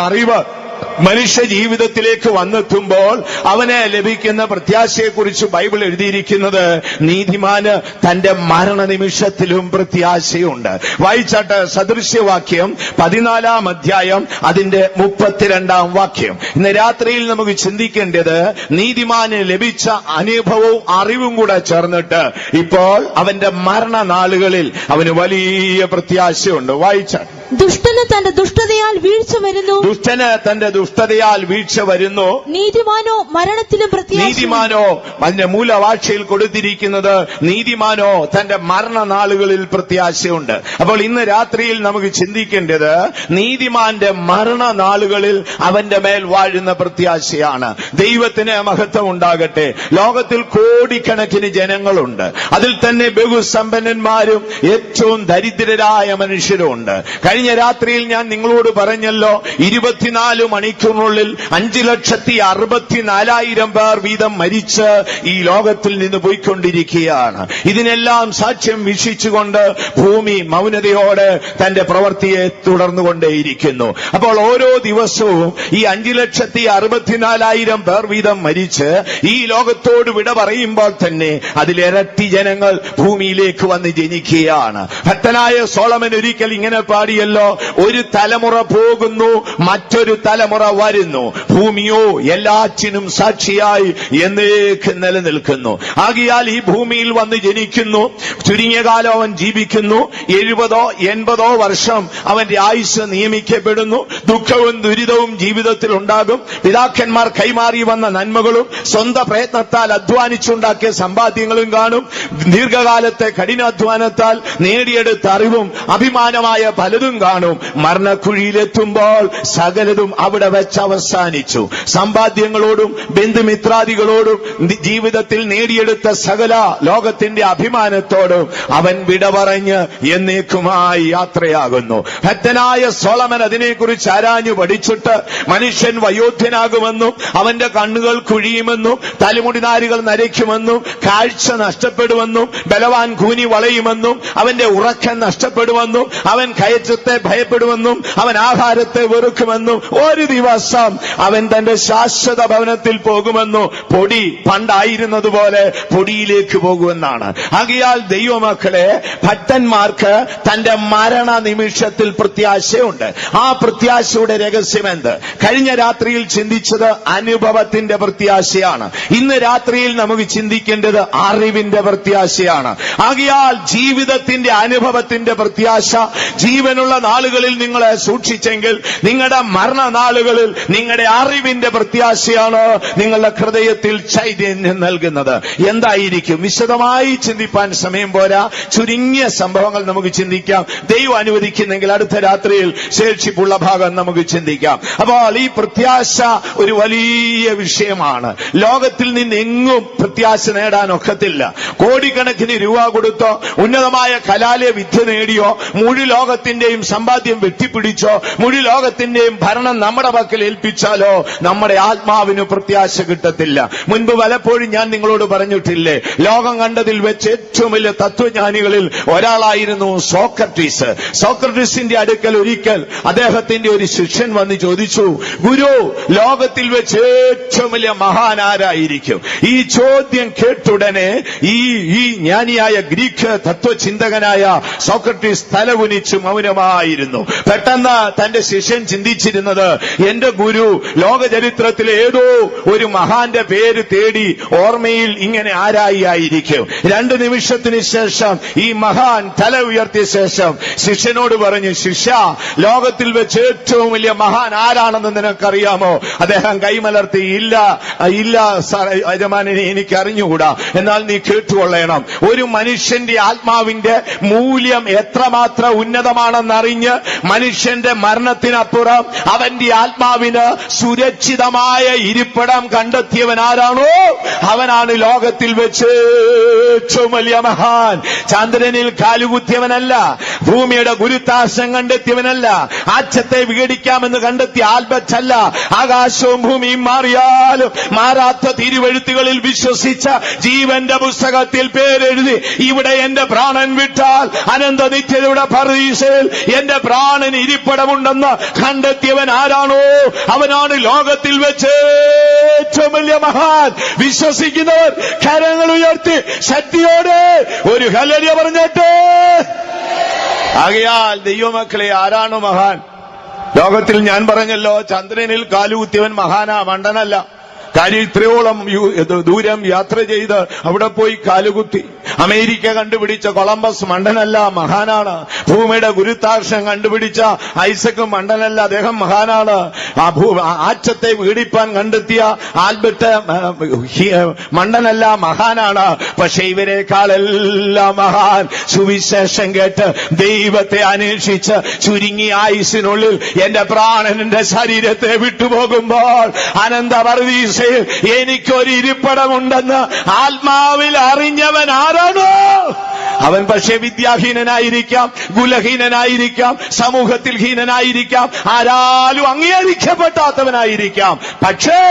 അറിവ് മനുഷ്യ ജീവിതത്തിലേക്ക് വന്നെത്തുമ്പോൾ അവന് ലഭിക്കുന്ന പ്രത്യാശയെക്കുറിച്ച് ബൈബിൾ എഴുതിയിരിക്കുന്നത്, നീതിമാന് തന്റെ മരണനിമിഷത്തിലും പ്രത്യാശയുണ്ട്. വായിച്ചാട്ട് സദൃശ്യവാക്യം 14 അധ്യായം അതിന്റെ 32 വാക്യം. ഇന്ന് രാത്രിയിൽ നമുക്ക് ചിന്തിക്കേണ്ടത്, നീതിമാന് ലഭിച്ച അനുഭവവും അറിവും കൂടെ ചേർന്നിട്ട് ഇപ്പോൾ അവന്റെ മരണനാളുകളിൽ അവന് വലിയ പ്രത്യാശയുണ്ട്. വായിച്ചാട്ട്, ദുഷ്ടന് തന്റെ ദുഷ്ടതയാൽ വീഴ്ച വരുന്നു, ദുഷ്ടന് തന്റെ ദുഷ്ടതയാൽ വീഴ്ച വരുന്നു, നീതിമാനോ മരണത്തിലും പ്രത്യാശ. നീതിമാനോ, അതിന്റെ മൂലവാഴ്ചയിൽ കൊടുത്തിരിക്കുന്നത്, നീതിമാനോ തന്റെ മരണനാളുകളിൽ പ്രത്യാശയുണ്ട്. അപ്പോൾ ഇന്ന് രാത്രിയിൽ നമുക്ക് ചിന്തിക്കേണ്ടത്, നീതിമാന്റെ മരണനാളുകളിൽ അവന്റെ മേൽ വാഴുന്ന പ്രത്യാശയാണ്. ദൈവത്തിന് മഹത്വം ഉണ്ടാകട്ടെ. ലോകത്തിൽ കോടിക്കണക്കിന് ജനങ്ങളുണ്ട്. അതിൽ തന്നെ ബഹുസമ്പന്നന്മാരും ഏറ്റവും ദരിദ്രരായ മനുഷ്യരുമുണ്ട്. കഴിഞ്ഞ രാത്രിയിൽ ഞാൻ നിങ്ങളോട് പറഞ്ഞല്ലോ, 24 മണിക്കൂറിനുള്ളിൽ 5,64,000 പേർ വീതം മരിച്ച് ഈ ലോകത്തിൽ നിന്ന് പോയിക്കൊണ്ടിരിക്കുകയാണ്. ഇതിനെല്ലാം സാക്ഷ്യം വീക്ഷിച്ചുകൊണ്ട് ഭൂമി മൗനതയോടെ തന്റെ പ്രവൃത്തിയെ തുടർന്നുകൊണ്ടേയിരിക്കുന്നു. അപ്പോൾ ഓരോ ദിവസവും ഈ 5,64,000 പേർ വീതം മരിച്ച് ഈ ലോകത്തോട് വിട പറയുമ്പോൾ തന്നെ അതിലിരട്ടി ജനങ്ങൾ ഭൂമിയിലേക്ക് വന്ന് ജനിക്കുകയാണ്. ഭക്തനായ സോളമൻ ഒരിക്കൽ ഇങ്ങനെ പാടിയല്ലോ, ഒരു തലമുറ പോകുന്നു, മറ്റൊരു തലമുറ വരുന്നു, ഭൂമിയോ എല്ലാറ്റിനും സാക്ഷിയായി എന്നേക്ക് നിലനിൽക്കുന്നു. ആകയാൽ ഈ ഭൂമിയിൽ വന്ന് ജനിക്കുന്നു, ചുരുങ്ങിയ കാലം അവൻ ജീവിക്കുന്നു, 70 80 വർഷം അവന്റെ ആയുസ് നിയമിക്കപ്പെടുന്നു. ദുഃഖവും ദുരിതവും ജീവിതത്തിൽ ഉണ്ടാകും. പിതാക്കന്മാർ കൈമാറി വന്ന നന്മകളും സ്വന്തം പ്രയത്നത്താൽ അധ്വാനിച്ചുണ്ടാക്കിയ സമ്പാദ്യങ്ങളും കാണും. ദീർഘകാലത്തെ കഠിനാധ്വാനത്താൽ നേടിയെടുത്ത അറിവും അഭിമാനമായ പലതും കാണും. മരണക്കുഴിയിലെത്തുമ്പോൾ സകലതും അവിടെ വെച്ച് അവസാനിച്ചു. സമ്പാദ്യങ്ങളോടും ബന്ധുമിത്രാദികളോടും ജീവിതത്തിൽ നേടിയെടുത്ത സകല ലോകത്തിന്റെ അഭിമാനത്തോടും അവൻ വിട പറഞ്ഞ് എന്നേക്കുമായി യാത്രയാകുന്നു. ഭക്തനായ സോളമൻ അതിനെക്കുറിച്ച് ആരാഞ്ഞു പഠിച്ചിട്ട്, മനുഷ്യൻ വയോധ്യനാകുമെന്നും അവന്റെ കണ്ണുകൾ കുഴിയുമെന്നും തലമുടി നാരുകൾ നരയ്ക്കുമെന്നും കാഴ്ച നഷ്ടപ്പെടുമെന്നും ബലവാൻ കൂനി വളയുമെന്നും അവന്റെ ഉറക്കം നഷ്ടപ്പെടുമെന്നും അവൻ കയറ്റത്തെ ഭയപ്പെടുമെന്നും അവൻ ആഹാരത്തെ വെറുക്കുമെന്നും ഒരു ദിവസം അവൻ തന്റെ ശാശ്വത ഭവനത്തിൽ പോകുമെന്നും പൊടി പണ്ടായിരുന്നതുപോലെ പൊടിയിലേക്ക് പോകുമെന്നാണ്. ആകയാൽ ദൈവമക്കളെ, ഭക്തന്മാർക്ക് തന്റെ മരണ നിമിഷത്തിൽ പ്രത്യാശയുണ്ട്. ആ പ്രത്യാശയുടെ രഹസ്യം എന്ത്? കഴിഞ്ഞ രാത്രിയിൽ ചിന്തിച്ചത് അനുഭവത്തിന്റെ പ്രത്യാശയാണ്. ഇന്ന് രാത്രിയിൽ നമുക്ക് ചിന്തിക്കേണ്ടത് അറിവിന്റെ പ്രത്യാശയാണ്. ആകയാൽ ജീവിതത്തിന്റെ അനുഭവത്തിന്റെ പ്രത്യാശ ജീവനുള്ള നാളുകളിൽ നിങ്ങളെ സൂക്ഷിച്ചെങ്കിൽ, നിങ്ങളുടെ മരണനാളുകളിൽ നിങ്ങളുടെ അറിവിന്റെ പ്രത്യാശയാണ് നിങ്ങളുടെ ഹൃദയത്തിൽ ചൈതന്യം നൽകുന്നത്. എന്തായിരിക്കും? വിശദമായി ചിന്തിപ്പാൻ സമയം പോരാ. ചുരുങ്ങിയ സംഭവങ്ങൾ നമുക്ക് ചിന്തിക്കാം. ദൈവം അനുവദിക്കുന്നെങ്കിൽ അടുത്ത രാത്രിയിൽ ശേഷിപ്പുള്ള ഭാഗം നമുക്ക് ചിന്തിക്കാം. അപ്പോൾ ഈ പ്രത്യാശ ഒരു വലിയ വിഷയമാണ്. ലോകത്തിൽ നിന്ന് എങ്ങും പ്രത്യാശ നേടാൻ ഒക്കത്തില്ല. കോടിക്കണക്കിന് രൂപ കൊടുത്തോ, ഉന്നതമായ കലാലയ വിദ്യ നേടിയോ, മുഴു ലോകത്തിന്റെയും സമ്പാദ്യം വെട്ടിപ്പിടിച്ചോ, മുഴു ലോകത്തിന്റെയും ഭരണം നമ്മുടെ പക്കൽ ഏൽപ്പിച്ചാലോ നമ്മുടെ ആത്മാവിന് പ്രത്യാശ കിട്ടത്തില്ല. മുൻപ് പലപ്പോഴും ഞാൻ നിങ്ങളോട് പറഞ്ഞിട്ടില്ലേ, ലോകം കണ്ടതിൽ വെച്ച് ഏറ്റവും വലിയ തത്വജ്ഞാനികളിൽ ഒരാളായിരുന്നു സോക്രട്ടീസ്. സോക്രട്ടീസിന്റെ അടുക്കൽ ഒരിക്കൽ അദ്ദേഹത്തിന്റെ ഒരു ശിഷ്യൻ വന്ന് ചോദിച്ചു, ഗുരു, ലോകത്തിൽ വെച്ച് ഏറ്റവും വലിയ മഹാനാരായിരിക്കും? ഈ ചോദ്യം കേട്ടുടനെ ഈ ജ്ഞാനിയായ ഗ്രീക്ക് തത്വചിന്തകനായ സോക്രട്ടീസ് തലകുനിച്ചു മൗനമായിരുന്നു. പെട്ടെന്ന് തന്റെ ശിഷ്യൻ ചിന്തിച്ചിരുന്നത്, എന്റെ ഗുരു ലോകചരിത്രത്തിലെ ഏതോ ഒരു മഹാന്റെ പേര് തേടി ഓർമ്മയിൽ ഇങ്ങനെ ആരായിരിക്കും. 2 നിമിഷത്തിന് ശേഷം ഈ മഹാൻ തല ഉയർത്തിയ ശേഷം ശിഷ്യനോട് പറഞ്ഞു, ശിഷ്യ, ലോകത്തിൽ വെച്ച് ഏറ്റവും വലിയ മഹാൻ ആരാണെന്ന് നിനക്കറിയാമോ? അദ്ദേഹം കൈമലർത്തി, ഇല്ല യജമാനനെ, എനിക്ക് അറിഞ്ഞുകൂടാ. എന്നാൽ നീ കേട്ടുകൊള്ളണം. ഒരു മനുഷ്യന്റെ ആത്മാവിന്റെ മൂല്യം എത്രമാത്രം ഉന്നതമാണെന്നറിഞ്ഞ് മനുഷ്യന്റെ മരണത്തിനപ്പുറം അവന്റെ ആത്മാവിന് സുരക്ഷിതമായ ഇരിപ്പിടം കണ്ടെത്തിയവൻ ആരാണോ അവനാണ് ലോകത്തിൽ വെച്ച് ഏറ്റവും വലിയ മഹാൻ. ചന്ദ്രനിൽ കാലുകുത്തിയവനല്ല, ഭൂമിയുടെ ഗുരുത്വാകർഷണം കണ്ടെത്തിയവനല്ല. ആറ്റത്തെ വിഘടിക്കാമെന്ന് കണ്ടെത്തിയ ആൽബർട്ട് അല്ല. ആകാശവും ഭൂമിയും മാറിയാലും മാറാത്ത തിരുവെഴുത്തുകളിൽ വിശ്വസിച്ച ജീവന്റെ പുസ്തകത്തിൽ പേരെഴുതി ഇവിടെ എന്റെ പ്രാണൻ വിട്ടാൽ അനന്ത നിത്യതയുടെ പർദീസയിൽ എന്റെ പ്രാണന് ഇരിപ്പിടമുണ്ടെന്ന് കണ്ടെത്തിയവൻ ആരാണോ അവനാണ് ലോകത്തിൽ വെച്ച് ഏറ്റവും വലിയ മഹാൻ. വിശ്വസിക്കുന്നവർ കരങ്ങൾ ഉയർത്തി ശക്തിയോടെ ഒരു ഹല്ലേലൂയ പറഞ്ഞിട്ട്. ആകയാൽ ദൈവമക്കളെ, ആരാണ് മഹാൻ? ലോകത്തിൽ ഞാൻ പറഞ്ഞല്ലോ, ചന്ദ്രനിൽ കാലുകുത്തിയവൻ മഹാനാ, മണ്ടനല്ല. കാര്യം ഇത്രയോളം ദൂരം യാത്ര ചെയ്ത് അവിടെ പോയി കാലുകുത്തി. അമേരിക്ക കണ്ടുപിടിച്ച കൊളംബസ് മണ്ടനല്ല, മഹാനാണ്. ഭൂമിയുടെ ഗുരുത്വാകർഷണം കണ്ടുപിടിച്ച ഐസക് മണ്ടനല്ല, അദ്ദേഹം മഹാനാണ്. ആറ്റത്തെ വീടിപ്പാൻ കണ്ടെത്തിയ ആൽബർട്ട് മണ്ടനല്ല, മഹാനാണ്. പക്ഷെ ഇവരെക്കാളെല്ലാം മഹാൻ സുവിശേഷം കേട്ട് ദൈവത്തെ അന്വേഷിച്ച് ചുരുങ്ങിയ ആയുസിനുള്ളിൽ എന്റെ പ്രാണന്റെ ശരീരത്തെ വിട്ടുപോകുമ്പോൾ അനന്ത പർദീസയിൽ എനിക്കൊരു ഇരിപ്പിടമുണ്ടെന്ന് ആത്മാവിൽ അറിഞ്ഞവൻ ആരാണോ അവൻ പക്ഷേ വിദ്യാഹീനനായിരിക്കാം, കുലഹീനനായിരിക്കാം, സമൂഹത്തിൽ ഹീനനായിരിക്കാം, ആരാലും അംഗീകരിക്കപ്പെടാത്തവനായിരിക്കാം. പക്ഷേ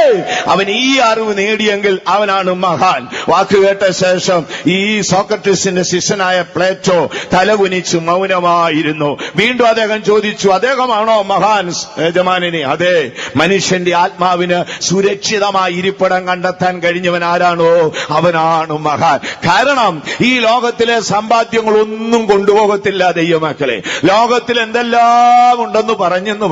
അവൻ ഈ അറിവ് നേടിയെങ്കിൽ അവനാണ് മഹാൻ. വാക്കുകേട്ട ശേഷം ഈ സോക്രട്ടീസിന്റെ ശിഷ്യനായ പ്ലേറ്റോ തലകുനിച്ചു മൗനമായിരുന്നു. വീണ്ടും അദ്ദേഹം ചോദിച്ചു, അദ്ദേഹമാണോ മഹാൻ യജമാനനെ? അതെ, മനുഷ്യന്റെ ആത്മാവിന് സുരക്ഷിതമായി ഇരിപ്പിടം കണ്ടെത്താൻ കഴിഞ്ഞവൻ ആരാണോ അവനാണ് മഹാൻ. കാരണം ഈ ലോകത്തിലെ സമ്പാദ്യങ്ങളൊന്നും കൊണ്ടുപോകത്തില്ല ദൈവമക്കളെ. ലോകത്തിൽ എന്തെല്ലാം ഉണ്ടെന്ന്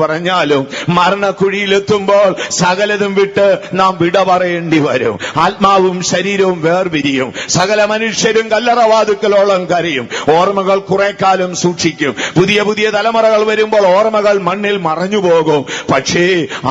പറഞ്ഞാലും മരണക്കുഴിയിലെത്തുമ്പോൾ സകലതും വിട്ട് നാം വിട പറയേണ്ടി വരും. ആത്മാവും ശരീരവും വേർപിരിയും. സകല മനുഷ്യരും കല്ലറവാതുക്കളോളം കരയും. ഓർമ്മകൾ കുറെ കാലം സൂക്ഷിക്കും. പുതിയ പുതിയ തലമുറകൾ വരുമ്പോൾ ഓർമ്മകൾ മണ്ണിൽ മറഞ്ഞു പോകും. പക്ഷേ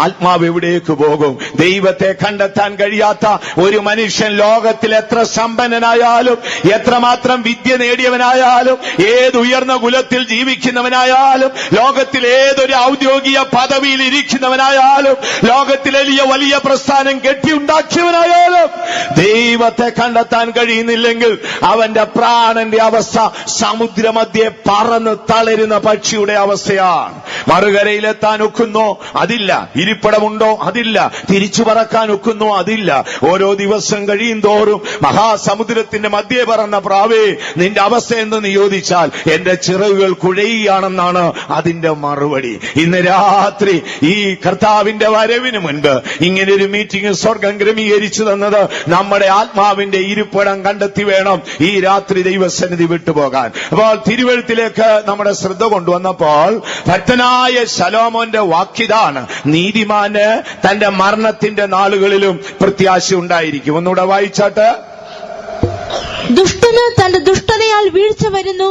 ആത്മാവ് എവിടേക്ക് പോകും? ദൈവത്തെ കണ്ടെത്താൻ കഴിയാത്ത ഒരു മനുഷ്യൻ ലോകത്തിൽ എത്ര സമ്പന്നനായാലും, എത്രമാത്രം വിദ്യ നേടിയവനായാലും, ഏതുയർന്ന കുലത്തിൽ ജീവിക്കുന്നവനായാലും, ലോകത്തിൽ ഏതൊരു ഔദ്യോഗിക പദവിയിൽ ഇരിക്കുന്നവനായാലും, ലോകത്തിലെ വലിയ പ്രസ്ഥാനം കെട്ടിയുണ്ടാക്കിയവനായാലും, ദൈവത്തെ കണ്ടെത്താൻ കഴിയുന്നില്ലെങ്കിൽ അവന്റെ പ്രാണന്റെ അവസ്ഥ സമുദ്രമധ്യേ പറന്ന് തളരുന്ന പക്ഷിയുടെ അവസ്ഥയാണ്. മറുകരയിലെത്താൻ ഒക്കുന്നോ? അതില്ല. ഇരിപ്പിടമുണ്ടോ? അതില്ല. തിരിച്ചു പറക്കാൻ ഒക്കുന്നോ? അതില്ല. ഓരോ ദിവസം കഴിയും തോറും മഹാസമുദ്രത്തിന്റെ മധ്യേ പറന്ന പ്രാവേ, നിന്റെ അവസ്ഥ എന്തെന്ന് ചോദിച്ചാൽ എന്റെ ചിറകുകൾ കുഴയുകയാണെന്നാണ് അതിന്റെ മറുപടി. ഇന്ന് രാത്രി ഈ കർത്താവിന്റെ വരവിന് മുൻപ് ഇങ്ങനൊരു മീറ്റിംഗ് സ്വർഗം ക്രമീകരിച്ചു തന്നത് നമ്മുടെ ആത്മാവിന്റെ ഇരിപ്പിടം കണ്ടെത്തി വേണം ഈ രാത്രി ദൈവസന്നിധി വിട്ടുപോകാൻ. അപ്പോൾ തിരുവെഴുത്തിലേക്ക് നമ്മുടെ ശ്രദ്ധ കൊണ്ടുവന്നപ്പോൾ ഭക്തനായ ശലോമോന്റെ വാക്കിതാണ്, നീതിമാന് തന്റെ മരണത്തിന്റെ നാളുകളിലും പ്രത്യാശ ഉണ്ടായിരിക്കും. ഒന്നുകൂടെ വായിച്ചാട്ട്. ദുഷ്ടന് തന്റെ ദുഷ്ടതയാൽ വീഴ്ച വരുന്നു,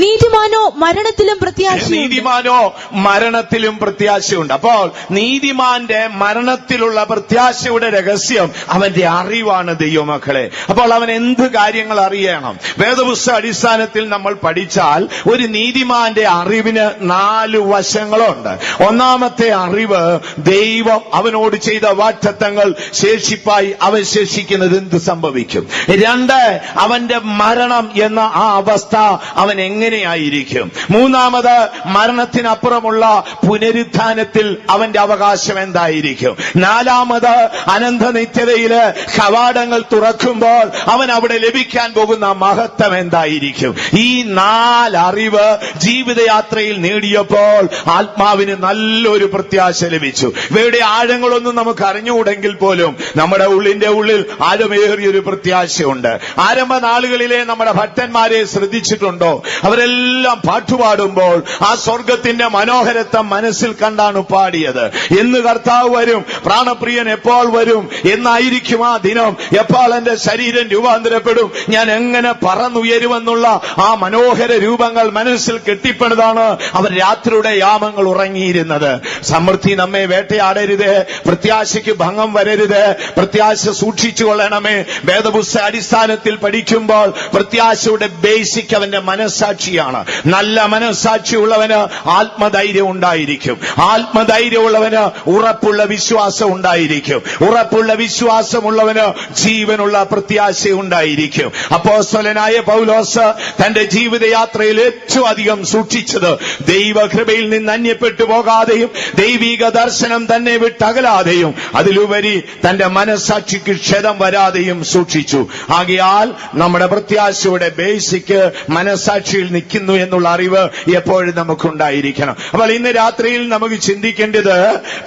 നീതിമാനോ മരണത്തിലും പ്രത്യാശയുണ്ട്. നീതിമാനോ മരണത്തിലും പ്രത്യാശയുണ്ട്. അപ്പോൾ നീതിമാന്റെ മരണത്തിലുള്ള പ്രത്യാശയുടെ രഹസ്യം അവന്റെ അറിവാണ് ദൈവമക്കളെ. അപ്പോൾ അവൻ എന്ത് കാര്യങ്ങൾ അറിയണം? വേദപുസ്തക അടിസ്ഥാനത്തിൽ നമ്മൾ പഠിച്ചാൽ ഒരു നീതിമാന്റെ അറിവിന് 4 വശങ്ങളുണ്ട്. ഒന്നാമത്തെ അറിവ്, ദൈവം അവനോട് ചെയ്ത വാഗ്ദത്തങ്ങൾ ശേഷിപ്പായി അവശേഷിക്കുന്നത് എന്ത് സംഭവിക്കും. 2, അവന്റെ മരണം എന്ന ആ അവസ്ഥ അവൻ എങ്ങനെയായിരിക്കും. 3, മരണത്തിനപ്പുറമുള്ള പുനരുത്ഥാനത്തിൽ അവന്റെ അവകാശം എന്തായിരിക്കും. 4, അനന്ത നിത്യതയില് കവാടങ്ങൾ തുറക്കുമ്പോൾ അവൻ അവിടെ ലഭിക്കാൻ പോകുന്ന മഹത്വം എന്തായിരിക്കും. ഈ 4 അറിവ് ജീവിതയാത്രയിൽ നേടിയപ്പോൾ ആത്മാവിന് നല്ലൊരു പ്രത്യാശ ലഭിച്ചു. ഇവയുടെ ആഴങ്ങളൊന്നും നമുക്ക് അറിഞ്ഞുകൂടെങ്കിൽ പോലും നമ്മുടെ ഉള്ളിന്റെ ഉള്ളിൽ ആഴമേറിയൊരു പ്രത്യാശയുണ്ട്. ആരംഭ നാളുകളിലെ നമ്മുടെ ഭക്തന്മാരെ ശ്രദ്ധിച്ചിട്ടുണ്ടോ? അവരെല്ലാം പാട്ടുപാടുമ്പോൾ ആ സ്വർഗത്തിന്റെ മനോഹരത്വം മനസ്സിൽ കണ്ടാണ് പാടിയത്. എന്ന് കർത്താവ് വരും, പ്രാണപ്രിയൻ എപ്പോൾ വരും, എന്നായിരിക്കും ആ ദിനം, എപ്പോൾ എന്റെ ശരീരം രൂപാന്തരപ്പെടും, ഞാൻ എങ്ങനെ പറന്നുയരുമെന്നുള്ള ആ മനോഹര രൂപങ്ങൾ മനസ്സിൽ കെട്ടിപ്പണിതാണ് അവർ രാത്രിയുടെ യാമങ്ങൾ ഉറങ്ങിയിരുന്നത്. സമൃദ്ധി നമ്മെ വേട്ടയാടരുത്, പ്രത്യാശയ്ക്ക് ഭംഗം വരരുത്, പ്രത്യാശ സൂക്ഷിച്ചു കൊള്ളണമേ. വേദപുസ്തക അടിസ്ഥാനത്തിൽ പഠിക്കുമ്പോൾ പ്രത്യാശയുടെ ബേസിക് അവന്റെ മനസ്സാക്ഷി മനസ്സാക്ഷിയാണ്. നല്ല മനസ്സാക്ഷിയുള്ളവന് ആത്മധൈര്യം ഉണ്ടായിരിക്കും. ആത്മധൈര്യമുള്ളവന് ഉറപ്പുള്ള വിശ്വാസം ഉണ്ടായിരിക്കും. ഉറപ്പുള്ള വിശ്വാസമുള്ളവന് ജീവനുള്ള പ്രത്യാശ ഉണ്ടായിരിക്കും. അപ്പോസ്തലനായ പൗലോസ് തന്റെ ജീവിതയാത്രയിൽ ഏറ്റവും അധികം സൂക്ഷിച്ചത് ദൈവകൃപയിൽ നിന്ന് അന്യപ്പെട്ടു പോകാതെയും ദൈവിക ദർശനം തന്നെ വിട്ടകലാതെയും അതിലുപരി തന്റെ മനസ്സാക്ഷിക്ക് ക്ഷതം വരാതെയും സൂക്ഷിച്ചു. ആകയാൽ നമ്മുടെ പ്രത്യാശയുടെ ബേസിക് മനസ്സാക്ഷിയിൽ നിൽക്കുന്നു എന്നുള്ള അറിവ് എപ്പോഴും നമുക്കുണ്ടായിരിക്കണം. അപ്പോൾ ഇന്ന് രാത്രിയിൽ നമുക്ക് ചിന്തിക്കേണ്ടത്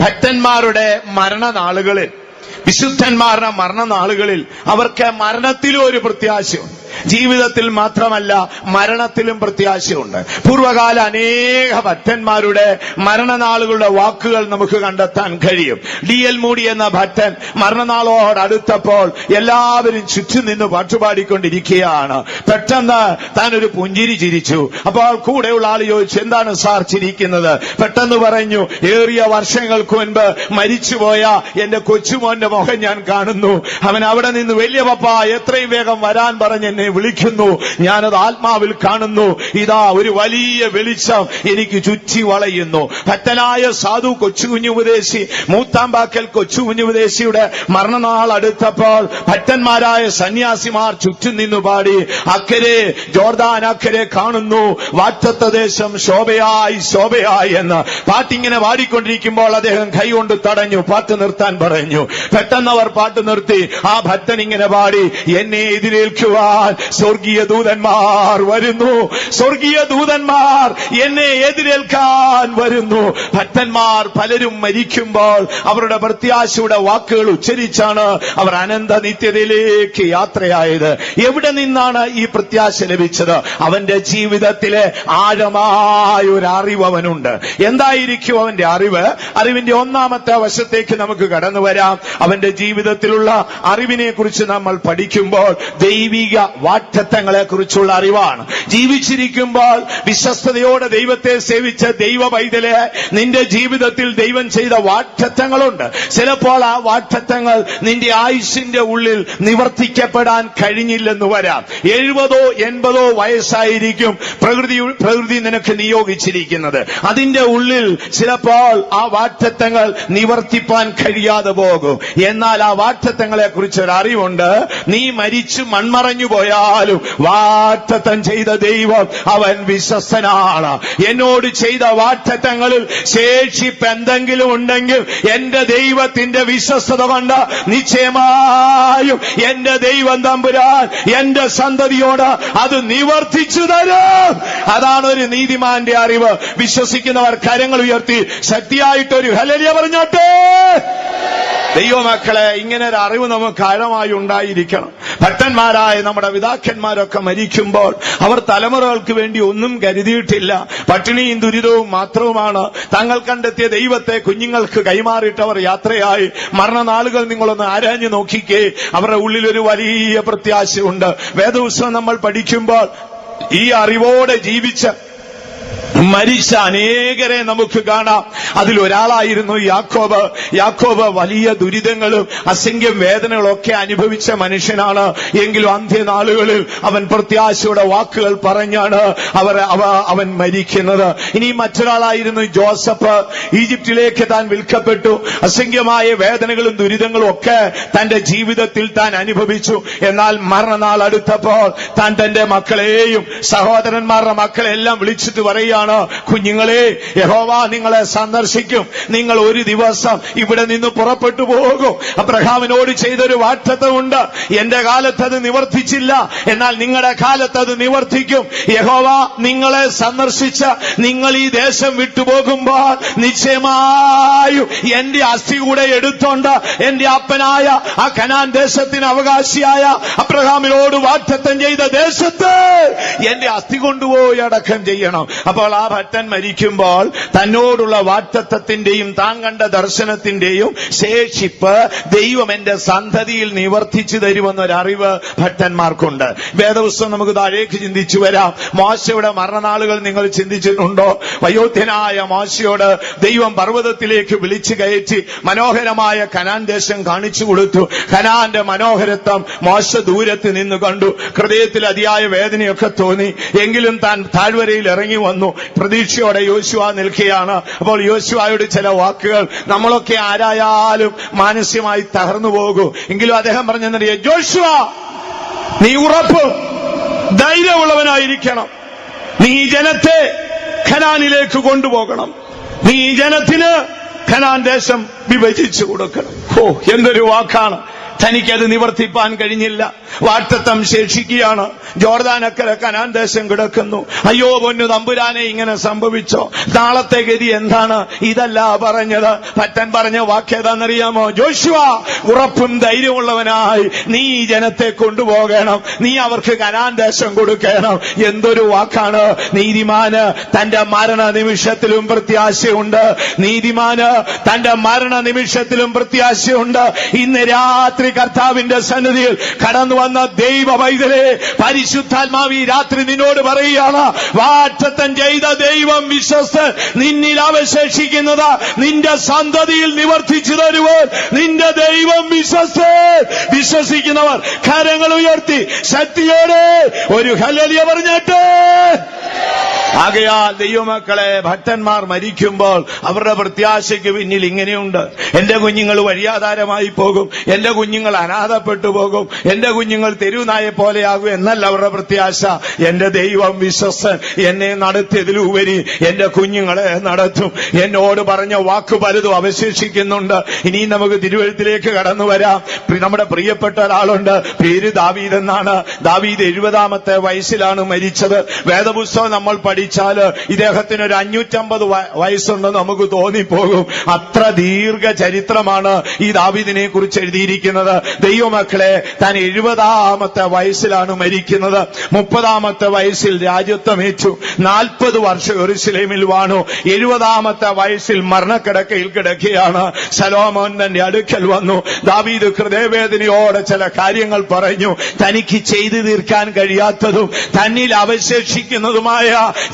ഭക്തന്മാരുടെ മരണനാളുകളിൽ, വിശുദ്ധന്മാരുടെ മരണനാളുകളിൽ അവർക്ക് മരണത്തിലും ഒരു പ്രത്യാശയുണ്ട്. ജീവിതത്തിൽ മാത്രമല്ല മരണത്തിലും പ്രത്യാശയുണ്ട്. പൂർവകാല അനേക ഭക്തന്മാരുടെ മരണനാളുകളുടെ വാക്കുകൾ നമുക്ക് കണ്ടെത്താൻ കഴിയും. D.L. മൂഡി എന്ന ഭക്തൻ മരണനാളോടടുത്തപ്പോൾ എല്ലാവരും ചുറ്റും നിന്ന് പാട്ടുപാടിക്കൊണ്ടിരിക്കുകയാണ്. പെട്ടെന്ന് താനൊരു പുഞ്ചിരി ചിരിച്ചു. അപ്പോൾ കൂടെയുള്ള ആൾ ചോദിച്ചു, എന്താണ് സാർ ചിരിക്കുന്നത്? പെട്ടെന്ന് പറഞ്ഞു, ഏറിയ വർഷങ്ങൾക്ക് മുൻപ് മരിച്ചുപോയ എന്റെ കൊച്ചുമോന്റെ മുഖം ഞാൻ കാണുന്നു. അവൻ അവിടെ നിന്ന് വലിയ പപ്പ എത്രയും വേഗം വരാൻ പറഞ്ഞ് എന്നെ വിളിക്കുന്നു. ഞാനത് ആത്മാവിൽ കാണുന്നു. ഇതാ ഒരു വലിയ വെളിച്ചം എനിക്ക് ചുറ്റി വളയുന്നു. ഭക്തനായ സാധു കൊച്ചുകുഞ്ഞുപദേശി, മൂത്താമ്പാക്കൽ കൊച്ചുകുഞ്ഞുപദേശിയുടെ മരണനാൾ അടുത്തപ്പോൾ ഭക്തന്മാരായ സന്യാസിമാർ ചുറ്റും നിന്നു പാടി, അക്കരെ ജോർദാൻ അക്കരെ കാണുന്നു വാഗ്ദത്ത ദേശം ശോഭയായി ശോഭയായി എന്ന് പാട്ടിങ്ങനെ പാടിക്കൊണ്ടിരിക്കുമ്പോൾ അദ്ദേഹം കൈകൊണ്ട് തടഞ്ഞു, പാട്ട് നിർത്താൻ പറഞ്ഞു. പെട്ടെന്നവർ പാട്ട് നിർത്തി. ആ ഭക്തൻ ഇങ്ങനെ പാടി, എന്നെ എതിരേൽക്കുവാൻ സ്വർഗീയ ദൂതന്മാർ വരുന്നു, സ്വർഗീയ ദൂതന്മാർ എന്നെ എതിരേൽക്കാൻ വരുന്നു. ഭക്തന്മാർ പലരും മരിക്കുമ്പോൾ അവരുടെ പ്രത്യാശയുടെ വാക്കുകൾ ഉച്ചരിച്ചാണ് അവർ അനന്ത നിത്യതയിലേക്ക് യാത്രയായത്. എവിടെ നിന്നാണ് ഈ പ്രത്യാശ ലഭിച്ചത്? അവന്റെ ജീവിതത്തിലെ ആഴമായ ഒരു അറിവ് അവനുണ്ട്. എന്തായിരിക്കും അവന്റെ അറിവ്? അറിവിന്റെ ഒന്നാമത്തെ വശത്തേക്ക് നമുക്ക് കടന്നു വരാം. അവന്റെ ജീവിതത്തിലുള്ള അറിവിനെ കുറിച്ച് നമ്മൾ പഠിക്കുമ്പോൾ ദൈവിക വാഗ്ദത്തങ്ങളെ കുറിച്ചുള്ള അറിവാണ്. ജീവിച്ചിരിക്കുമ്പോൾ വിശ്വസ്തയോടെ ദൈവത്തെ സേവിച്ച ദൈവ പൈതലെ, നിന്റെ ജീവിതത്തിൽ ദൈവം ചെയ്ത വാഗ്ദത്തങ്ങളുണ്ട്. ചിലപ്പോൾ ആ വാഗ്ദത്തങ്ങൾ നിന്റെ ആയുസ്സിന്റെ ഉള്ളിൽ നിവർത്തിക്കപ്പെടാൻ കഴിഞ്ഞില്ലെന്ന് വരാം. 70 80 വയസ്സായിരിക്കും പ്രകൃതി നിനക്ക് നിയോഗിച്ചിരിക്കുന്നത്. അതിന്റെ ഉള്ളിൽ ചിലപ്പോൾ ആ വാഗ്ദത്തങ്ങൾ നിവർത്തിപ്പാൻ കഴിയാതെ പോകും. എന്നാൽ ആ വാഗ്ദത്തങ്ങളെ കുറിച്ചൊരു അറിവുണ്ട്. നീ മരിച്ചു മൺമറഞ്ഞു പോയാലും വാഗ്ദത്തം ചെയ്ത ദൈവം അവൻ വിശ്വസ്തനാണ്. എന്നോട് ചെയ്ത വാഗ്ദത്തങ്ങളിൽ ശേഷിപ്പ് എന്തെങ്കിലും ഉണ്ടെങ്കിൽ എന്റെ ദൈവത്തിന്റെ വിശ്വസ്തത കൊണ്ട് നിശ്ചയമായും എന്റെ ദൈവം തമ്പുരാൻ എന്റെ സന്തതിയോട് അത് നിവർത്തിച്ചു തരും. അതാണ് ഒരു നീതിമാന്റെ അറിവ്. വിശ്വസിക്കുന്നവർ കരങ്ങൾ ഉയർത്തി ശക്തിയായിട്ടൊരു ഹല്ലേലൂയ പറഞ്ഞോട്ടെ. ദൈവമക്കളെ, ഇങ്ങനെ ഒരു അറിവ് നമുക്ക് ആഴമായി ഉണ്ടായിരിക്കണം. ഭക്തന്മാരായ നമ്മുടെ പിതാക്കന്മാരൊക്കെ മരിക്കുമ്പോൾ അവർ തലമുറകൾക്ക് വേണ്ടി ഒന്നും കരുതിയിട്ടില്ല. പട്ടിണിയും ദുരിതവും മാത്രവുമാണ്. തങ്ങൾ കണ്ടെത്തിയ ദൈവത്തെ കുഞ്ഞുങ്ങൾക്ക് കൈമാറിയിട്ടവർ യാത്രയായി. മരണനാളുകൾ നിങ്ങളൊന്ന് ആരാഞ്ഞു നോക്കിക്കേ. അവരുടെ ഉള്ളിലൊരു വലിയ പ്രത്യാശയുണ്ട്. വേദപുസ്തകം നമ്മൾ പഠിക്കുമ്പോൾ ഈ അറിവോടെ ജീവിച്ച മരിച്ച അനേകരെ നമുക്ക് കാണാം. അതിലൊരാളായിരുന്നു യാക്കോബ്. യാക്കോബ് വലിയ ദുരിതങ്ങളും അസംഖ്യം വേദനകളൊക്കെ അനുഭവിച്ച മനുഷ്യനാണ്. എങ്കിലും അന്ത്യനാളുകളിൽ അവൻ പ്രത്യാശയുടെ വാക്കുകൾ പറഞ്ഞാണ് അവൻ മരിക്കുന്നത്. ഇനി മറ്റൊരാളായിരുന്നു ജോസഫ്. ഈജിപ്തിലേക്ക് താൻ വിൽക്കപ്പെട്ടു. അസംഖ്യമായ വേദനകളും ദുരിതങ്ങളും ഒക്കെ തന്റെ ജീവിതത്തിൽ താൻ അനുഭവിച്ചു. എന്നാൽ മരണനാൾ അടുത്തപ്പോൾ താൻ തന്റെ മക്കളെയും സഹോദരന്മാരുടെ മക്കളെല്ലാം വിളിച്ചിട്ട് പറയുകയാണ്, കുഞ്ഞുങ്ങളെ, യഹോവ നിങ്ങളെ സന്ദർശിക്കും. നിങ്ങൾ ഒരു ദിവസം ഇവിടെ നിന്ന് പുറപ്പെട്ടു പോകും. അബ്രഹാമിനോട് ചെയ്തൊരു വാഗ്ദത്തമുണ്ട്. എന്റെ കാലത്ത് അത് നിവർത്തിച്ചില്ല, എന്നാൽ നിങ്ങളുടെ കാലത്ത് അത് നിവർത്തിക്കും. യഹോവ നിങ്ങളെ സന്ദർശിച്ച് നിങ്ങൾ ഈ ദേശം വിട്ടുപോകുമ്പോൾ നിശ്ചയമായും എന്റെ അസ്ഥി കൂടെ എടുത്തോണ്ട് എന്റെ അപ്പനായ ആ കനാൻ ദേശത്തിന് അവകാശിയായ അബ്രഹാമിനോട് വാഗ്ദത്തം ചെയ്ത ദേശത്ത് എന്റെ അസ്ഥി കൊണ്ടുപോയി അടക്കം ചെയ്യണം. അപ്പോൾ ആ ഭക്തൻ മരിക്കുമ്പോൾ തന്നോടുള്ള വാഗ്ദത്തത്തിന്റെയും താൻ കണ്ട ദർശനത്തിന്റെയും ശേഷിപ്പ് ദൈവം എന്റെ സന്തതിയിൽ നിവർത്തിച്ചു തരുമെന്നൊരറിവ് ഭക്തന്മാർക്കുണ്ട്. വേദപുസ്തകം നമുക്ക് താഴേക്ക് ചിന്തിച്ചു വരാം. മോശയുടെ മരണനാളുകൾ നിങ്ങൾ ചിന്തിച്ചിട്ടുണ്ടോ? വയോധ്യനായ മോശയോട് ദൈവം പർവ്വതത്തിലേക്ക് വിളിച്ചു കയറ്റി മനോഹരമായ കനാൻ ദേശം കാണിച്ചു കൊടുത്തു. കനാന്റെ മനോഹരത്വം മോശ ദൂരത്ത് നിന്ന് കണ്ടു. ഹൃദയത്തിൽ അതിയായ വേദനയൊക്കെ തോന്നി. എങ്കിലും താൻ താഴ്വരയിൽ ഇറങ്ങി വന്നു. പ്രതീക്ഷയോടെ യോശുവ നിൽക്കുകയാണ്. അപ്പോൾ യോശുവയോട് ചില വാക്കുകൾ നമ്മളൊക്കെ ആരായാലും മാനസികമായി തകർന്നു പോകും. എങ്കിലും അദ്ദേഹം പറഞ്ഞെന്നറിയാം, ജോഷുവ, നീ ഉറപ്പ് ധൈര്യമുള്ളവനായിരിക്കണം. നീ ഈ ജനത്തെ ഖനാനിലേക്ക് കൊണ്ടുപോകണം. നീ ഈ ജനത്തിന് ഖനാൻ ദേശം വിഭജിച്ചു കൊടുക്കണം. ഓ, എന്തൊരു വാക്കാണ്! തനിക്കത് നിവർത്തിപ്പാൻ കഴിഞ്ഞില്ല. വാഗ്ദത്തം ശേഷിക്കുകയാണ്. ജോർദാനക്കര കനാൻ ദേശം കിടക്കുന്നു. അയ്യോ പൊന്നു തമ്പുരാനെ, ഇങ്ങനെ സംഭവിച്ചോ? നാളത്തെ ഗതി എന്താണ്? ഇതല്ല പറഞ്ഞത്. ഭക്തൻ പറഞ്ഞ വാക്കേതാണെന്നറിയാമോ? ജോഷുവ, ഉറപ്പും ധൈര്യമുള്ളവനായി നീ ഈ ജനത്തെ കൊണ്ടുപോകണം. നീ അവർക്ക് കനാൻ ദേശം കൊടുക്കണം. എന്തൊരു വാക്കാണ്! നീതിമാന് തന്റെ മരണ നിമിഷത്തിലും പ്രത്യാശയുണ്ട്. നീതിമാന് തന്റെ മരണ നിമിഷത്തിലും പ്രത്യാശയുണ്ട്. ഇന്ന് രാത്രി കർത്താവിന്റെ സന്നിധിയിൽ കടന്നു വന്ന ദൈവ പൈതലേ, പരിശുദ്ധാത്മാവ് ഈ രാത്രി നിന്നോട് പറയുകയാണ്, വാഗ്ദത്തം ചെയ്ത ദൈവം വിശ്വസ്തൻ. നിന്നിൽ അവശേഷിക്കുന്നത് നിന്റെ സന്തതിയിൽ നിവർത്തിച്ചു തരുവാൻ നിന്റെ ദൈവം വിശ്വസ്തൻ. വിശ്വസിക്കുന്നവർ കരങ്ങൾ ഉയർത്തി ശക്തിയോടെ ഒരു ഹല്ലേലൂയ പറഞ്ഞിട്ട്. ആകയാൽ ദൈവമക്കളെ, ഭക്തന്മാർ മരിക്കുമ്പോൾ അവരുടെ പ്രത്യാശയ്ക്ക് പിന്നിൽ ഇങ്ങനെയുണ്ട്. എന്റെ കുഞ്ഞുങ്ങൾ വഴിയാധാരമായി പോകും, എന്റെ കുഞ്ഞുങ്ങൾ അനാഥപ്പെട്ടു പോകും, എന്റെ കുഞ്ഞുങ്ങൾ തെരുവുനായെ പോലെയാകും എന്നല്ല അവരുടെ പ്രത്യാശ. എന്റെ ദൈവം വിശ്വസ്തൻ. എന്നെ നടത്തിയതിലുപരി എന്റെ കുഞ്ഞുങ്ങളെ നടത്തും. എന്നോട് പറഞ്ഞ വാക്ക് പലതും അവശേഷിക്കുന്നുണ്ട്. ഇനി നമുക്ക് തിരുവഴുത്തിലേക്ക് കടന്നു വരാം. നമ്മുടെ പ്രിയപ്പെട്ട ഒരാളുണ്ട്, പേര് ദാവീദ് എന്നാണ്. ദാവീദ് 70-ാമത്തെ വയസ്സിലാണ് മരിച്ചത്. വേദപുസ്തകം നമ്മൾ പഠിച്ചാല് ഇദ്ദേഹത്തിന് ഒരു 550 വയസ്സുണ്ടെന്ന് നമുക്ക് തോന്നിപ്പോകും. അത്ര ദീർഘ ചരിത്രമാണ് ഈ ദാവീദിനെ കുറിച്ച് എഴുതിയിരിക്കുന്നത്. ദൈവമക്കളെ, താൻ 70-ാമത്തെ വയസ്സിലാണ് മരിക്കുന്നത്. 30-ാമത്തെ വയസ്സിൽ രാജ്യത്വമേറ്റു. 40 വർഷം യെരൂശലേമിൽ വാണു. 70-ാമത്തെ വയസ്സിൽ മരണക്കിടക്കയിൽ കിടക്കുകയാണ്. ശലോമോൻ തന്റെ അടുക്കൽ വന്നു. ദാവീദ് ഹൃദയവേദനയോടെ ചില കാര്യങ്ങൾ പറഞ്ഞു. തനിക്ക് ചെയ്തു തീർക്കാൻ കഴിയാത്തതും തന്നിൽ അവശേഷിക്കുന്നതുമായ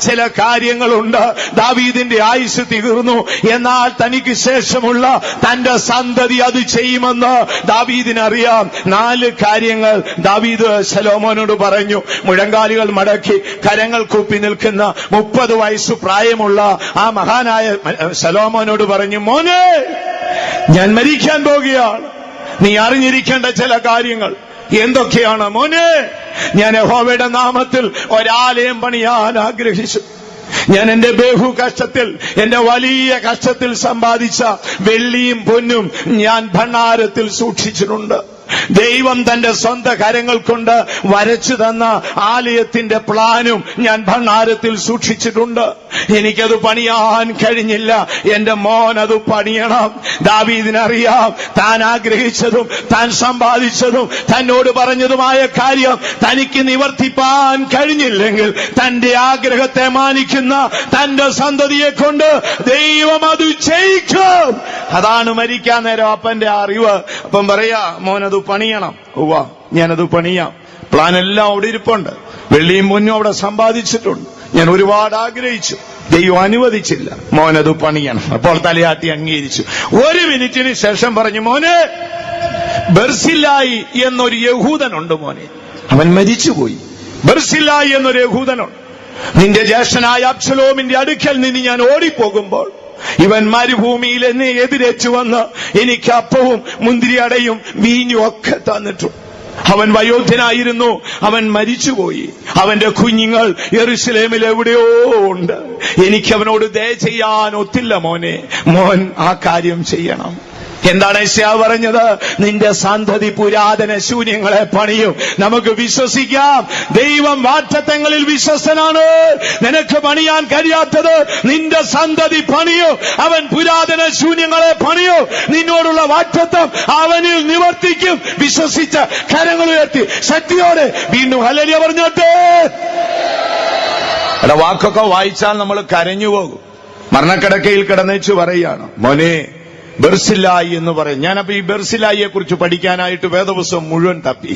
ചില കാര്യങ്ങളുണ്ട്. ദാവീദിന്റെ ആയുസ് തീർന്നു, എന്നാൽ തനിക്ക് ശേഷമുള്ള തന്റെ സന്തതി അത് ചെയ്യുമെന്ന് ദാവീദിനറിയാം. 4 കാര്യങ്ങൾ ദാവീദ് ശലോമോനോട് പറഞ്ഞു. മുഴങ്കാലുകൾ മടക്കി കരങ്ങൾ കൂപ്പി നിൽക്കുന്ന 30 വയസ്സ് പ്രായമുള്ള ആ മഹാനായ ശലോമോനോട് പറഞ്ഞു, മോനെ, ഞാൻ മരിക്കാൻ പോകുകയാണ്. നീ അറിഞ്ഞിരിക്കേണ്ട ചില കാര്യങ്ങൾ എന്തൊക്കെയാണ്? മോനെ, ഞാൻ യഹോവയുടെ നാമത്തിൽ ഒരാലയം പണിയാൻ ആഗ്രഹിച്ചു. ഞാൻ എന്റെ ബഹു കഷ്ടത്തിൽ, എന്റെ വലിയ കഷ്ടത്തിൽ സമ്പാദിച്ച വെള്ളിയും പൊന്നും ഞാൻ ഭണ്ഡാരത്തിൽ സൂക്ഷിച്ചിട്ടുണ്ട്. ദൈവം തന്റെ സ്വന്തം കരങ്ങൾ കൊണ്ട് വരച്ചു തന്ന ആലയത്തിന്റെ പ്ലാനും ഞാൻ ഭണ്ഡാരത്തിൽ സൂക്ഷിച്ചിട്ടുണ്ട്. എനിക്കത് പണിയാൻ കഴിഞ്ഞില്ല. എന്റെ മോൻ അത് പണിയണം. ദാവീദിനറിയാം, താൻ ആഗ്രഹിച്ചതും താൻ സമ്പാദിച്ചതും തന്നോട് പറഞ്ഞതുമായ കാര്യം തനിക്ക് നിവർത്തിപ്പാൻ കഴിഞ്ഞില്ലെങ്കിൽ തന്റെ ആഗ്രഹത്തെ മാനിക്കുന്ന തന്റെ സന്തതിയെ കൊണ്ട് ദൈവം അത് ചെയ്യിക്കും. അതാണ് മരിക്കാൻ നേരം അപ്പന്റെ അറിവ്. അപ്പം പറയാ, മോനത് പണിയണം. ഉവ്വ, ഞാനത് പണിയാം. പ്ലാൻ എല്ലാം അവിടെ ഇരിപ്പുണ്ട്. വെള്ളിയും പൊന്നും അവിടെ സമ്പാദിച്ചിട്ടുണ്ട്. ഞാൻ ഒരുപാട് ആഗ്രഹിച്ചു, ദൈവം അനുവദിച്ചില്ല. മോനത് പണിയണം. അപ്പോൾ തലയാട്ടി അംഗീകരിച്ചു. 1 മിനിറ്റിന് ശേഷം പറഞ്ഞു, മോനെ, ബർസില്ലായി എന്നൊരു യഹൂദനുണ്ട് മോനെ. അവൻ മരിച്ചുപോയി. ബർസില്ലായി എന്നൊരു യഹൂദനുണ്ട്. നിന്റെ ജ്യേഷ്ഠനായ അബ്ശലോമിന്റെ അടുക്കൽ നിന്ന് ഞാൻ ഓടിപ്പോകുമ്പോൾ ഇവൻ മരുഭൂമിയിൽ എന്നെ എതിരേച്ചു വന്ന് എനിക്ക് അപ്പവും മുന്തിരിയടയും വീഞ്ഞും ഒക്കെ തന്നിട്ടു. അവൻ വയോധ്യനായിരുന്നു. അവൻ മരിച്ചുപോയി. അവന്റെ കുഞ്ഞുങ്ങൾ യെരൂശലേമിൽ എവിടെയോ ഉണ്ട്. എനിക്ക് അവനോട് ദയ ചെയ്യാൻ ഒത്തില്ല മോനെ. മോൻ ആ കാര്യം ചെയ്യണം. എന്താണ് യെശയ്യാവ് പറഞ്ഞത്? നിന്റെ സന്തതി പുരാതന ശൂന്യങ്ങളെ പണിയും. നമുക്ക് വിശ്വസിക്കാം, ദൈവം വാഗ്ദത്തങ്ങളിൽ വിശ്വസ്തനാണ്. നിനക്ക് പണിയാൻ കഴിയാത്തത് നിന്റെ സന്തതി പണിയും. അവൻ പുരാതന ശൂന്യങ്ങളെ പണിയും. നിന്നോടുള്ള വാഗ്ദത്തം അവനിൽ നിവർത്തിക്കും. വിശ്വസിച്ച് കരങ്ങൾ ഉയർത്തി ശക്തിയോടെ വീണ്ടും ഹല്ലേലൂയ പറഞ്ഞോട്ടെ. അല്ല, വാക്കൊക്കെ വായിച്ചാൽ നമ്മൾ കരഞ്ഞു പോകും. മരണക്കിടക്കയിൽ കിടന്നേച്ചു പറയാണ്, മോനെ ബർസില്ലായി എന്ന് പറയും. ഞാനപ്പോ ഈ ബർസില്ലായിയെ കുറിച്ച് പഠിക്കാനായിട്ട് വേദപുസ്തകം മുഴുവൻ തപ്പി.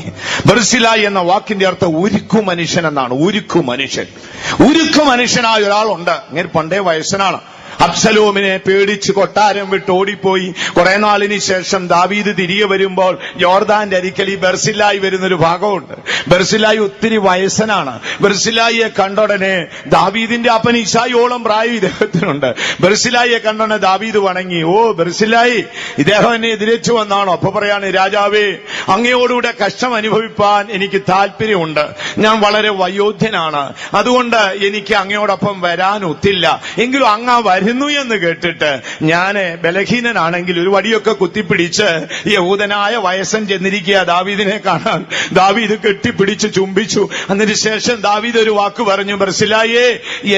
ബർസില്ലായി എന്ന വാക്കിന്റെ അർത്ഥം ഉരുക്കു മനുഷ്യൻ എന്നാണ്. ഉരുക്കു മനുഷ്യൻ, ഉരുക്കു മനുഷ്യനായ ഒരാളുണ്ട്. അങ്ങനെ പണ്ടേ വയസ്സനാണ്. അബ്സലോമിനെ പേടിച്ച് കൊട്ടാരം വിട്ട് ഓടിപ്പോയി. കുറെ നാളിന് ശേഷം ദാവീദ് തിരികെ വരുമ്പോൾ യോർദാന്റെ അരിക്കൽ ഈ ബർസില്ലായി വരുന്നൊരു ഭാഗമുണ്ട്. ബർസില്ലായി ഒത്തിരി വയസ്സനാണ്. ബർസില്ലായിയെ കണ്ടോടനെ ദാവീദിന്റെ അപ്പൻ ഇശായിയോളം പ്രായം ഇദ്ദേഹത്തിനുണ്ട്. ബർസില്ലായിയെ കണ്ടോടനെ ദാവീദ് വണങ്ങി. ഓ ബർസില്ലായി, ഇദ്ദേഹം എന്നെ എതിരേച്ചു വന്നാണോ? അപ്പൊ പറയാണ്, രാജാവേ, അങ്ങയോടുകൂടെ കഷ്ടം അനുഭവിപ്പാൻ എനിക്ക് താല്പര്യമുണ്ട്. ഞാൻ വളരെ വയോധ്യനാണ്, അതുകൊണ്ട് എനിക്ക് അങ്ങയോടൊപ്പം വരാൻ ഒത്തില്ല. എങ്കിലും അങ്ങ് വരുന്നു എന്ന് കേട്ടിട്ട് ഞാന് ബലഹീനനാണെങ്കിൽ ഒരു വടിയൊക്കെ കുത്തിപ്പിടിച്ച് യഹൂദനായ വയസ്സൻ ചെന്നിരിക്കുക ദാവീദിനെ കാണാൻ. ദാവീദ് കെട്ടിപ്പിടിച്ച് ചുംബിച്ചു. അതിനുശേഷം ദാവീദ് ഒരു വാക്ക് പറഞ്ഞു, ബർസില്ലായേ,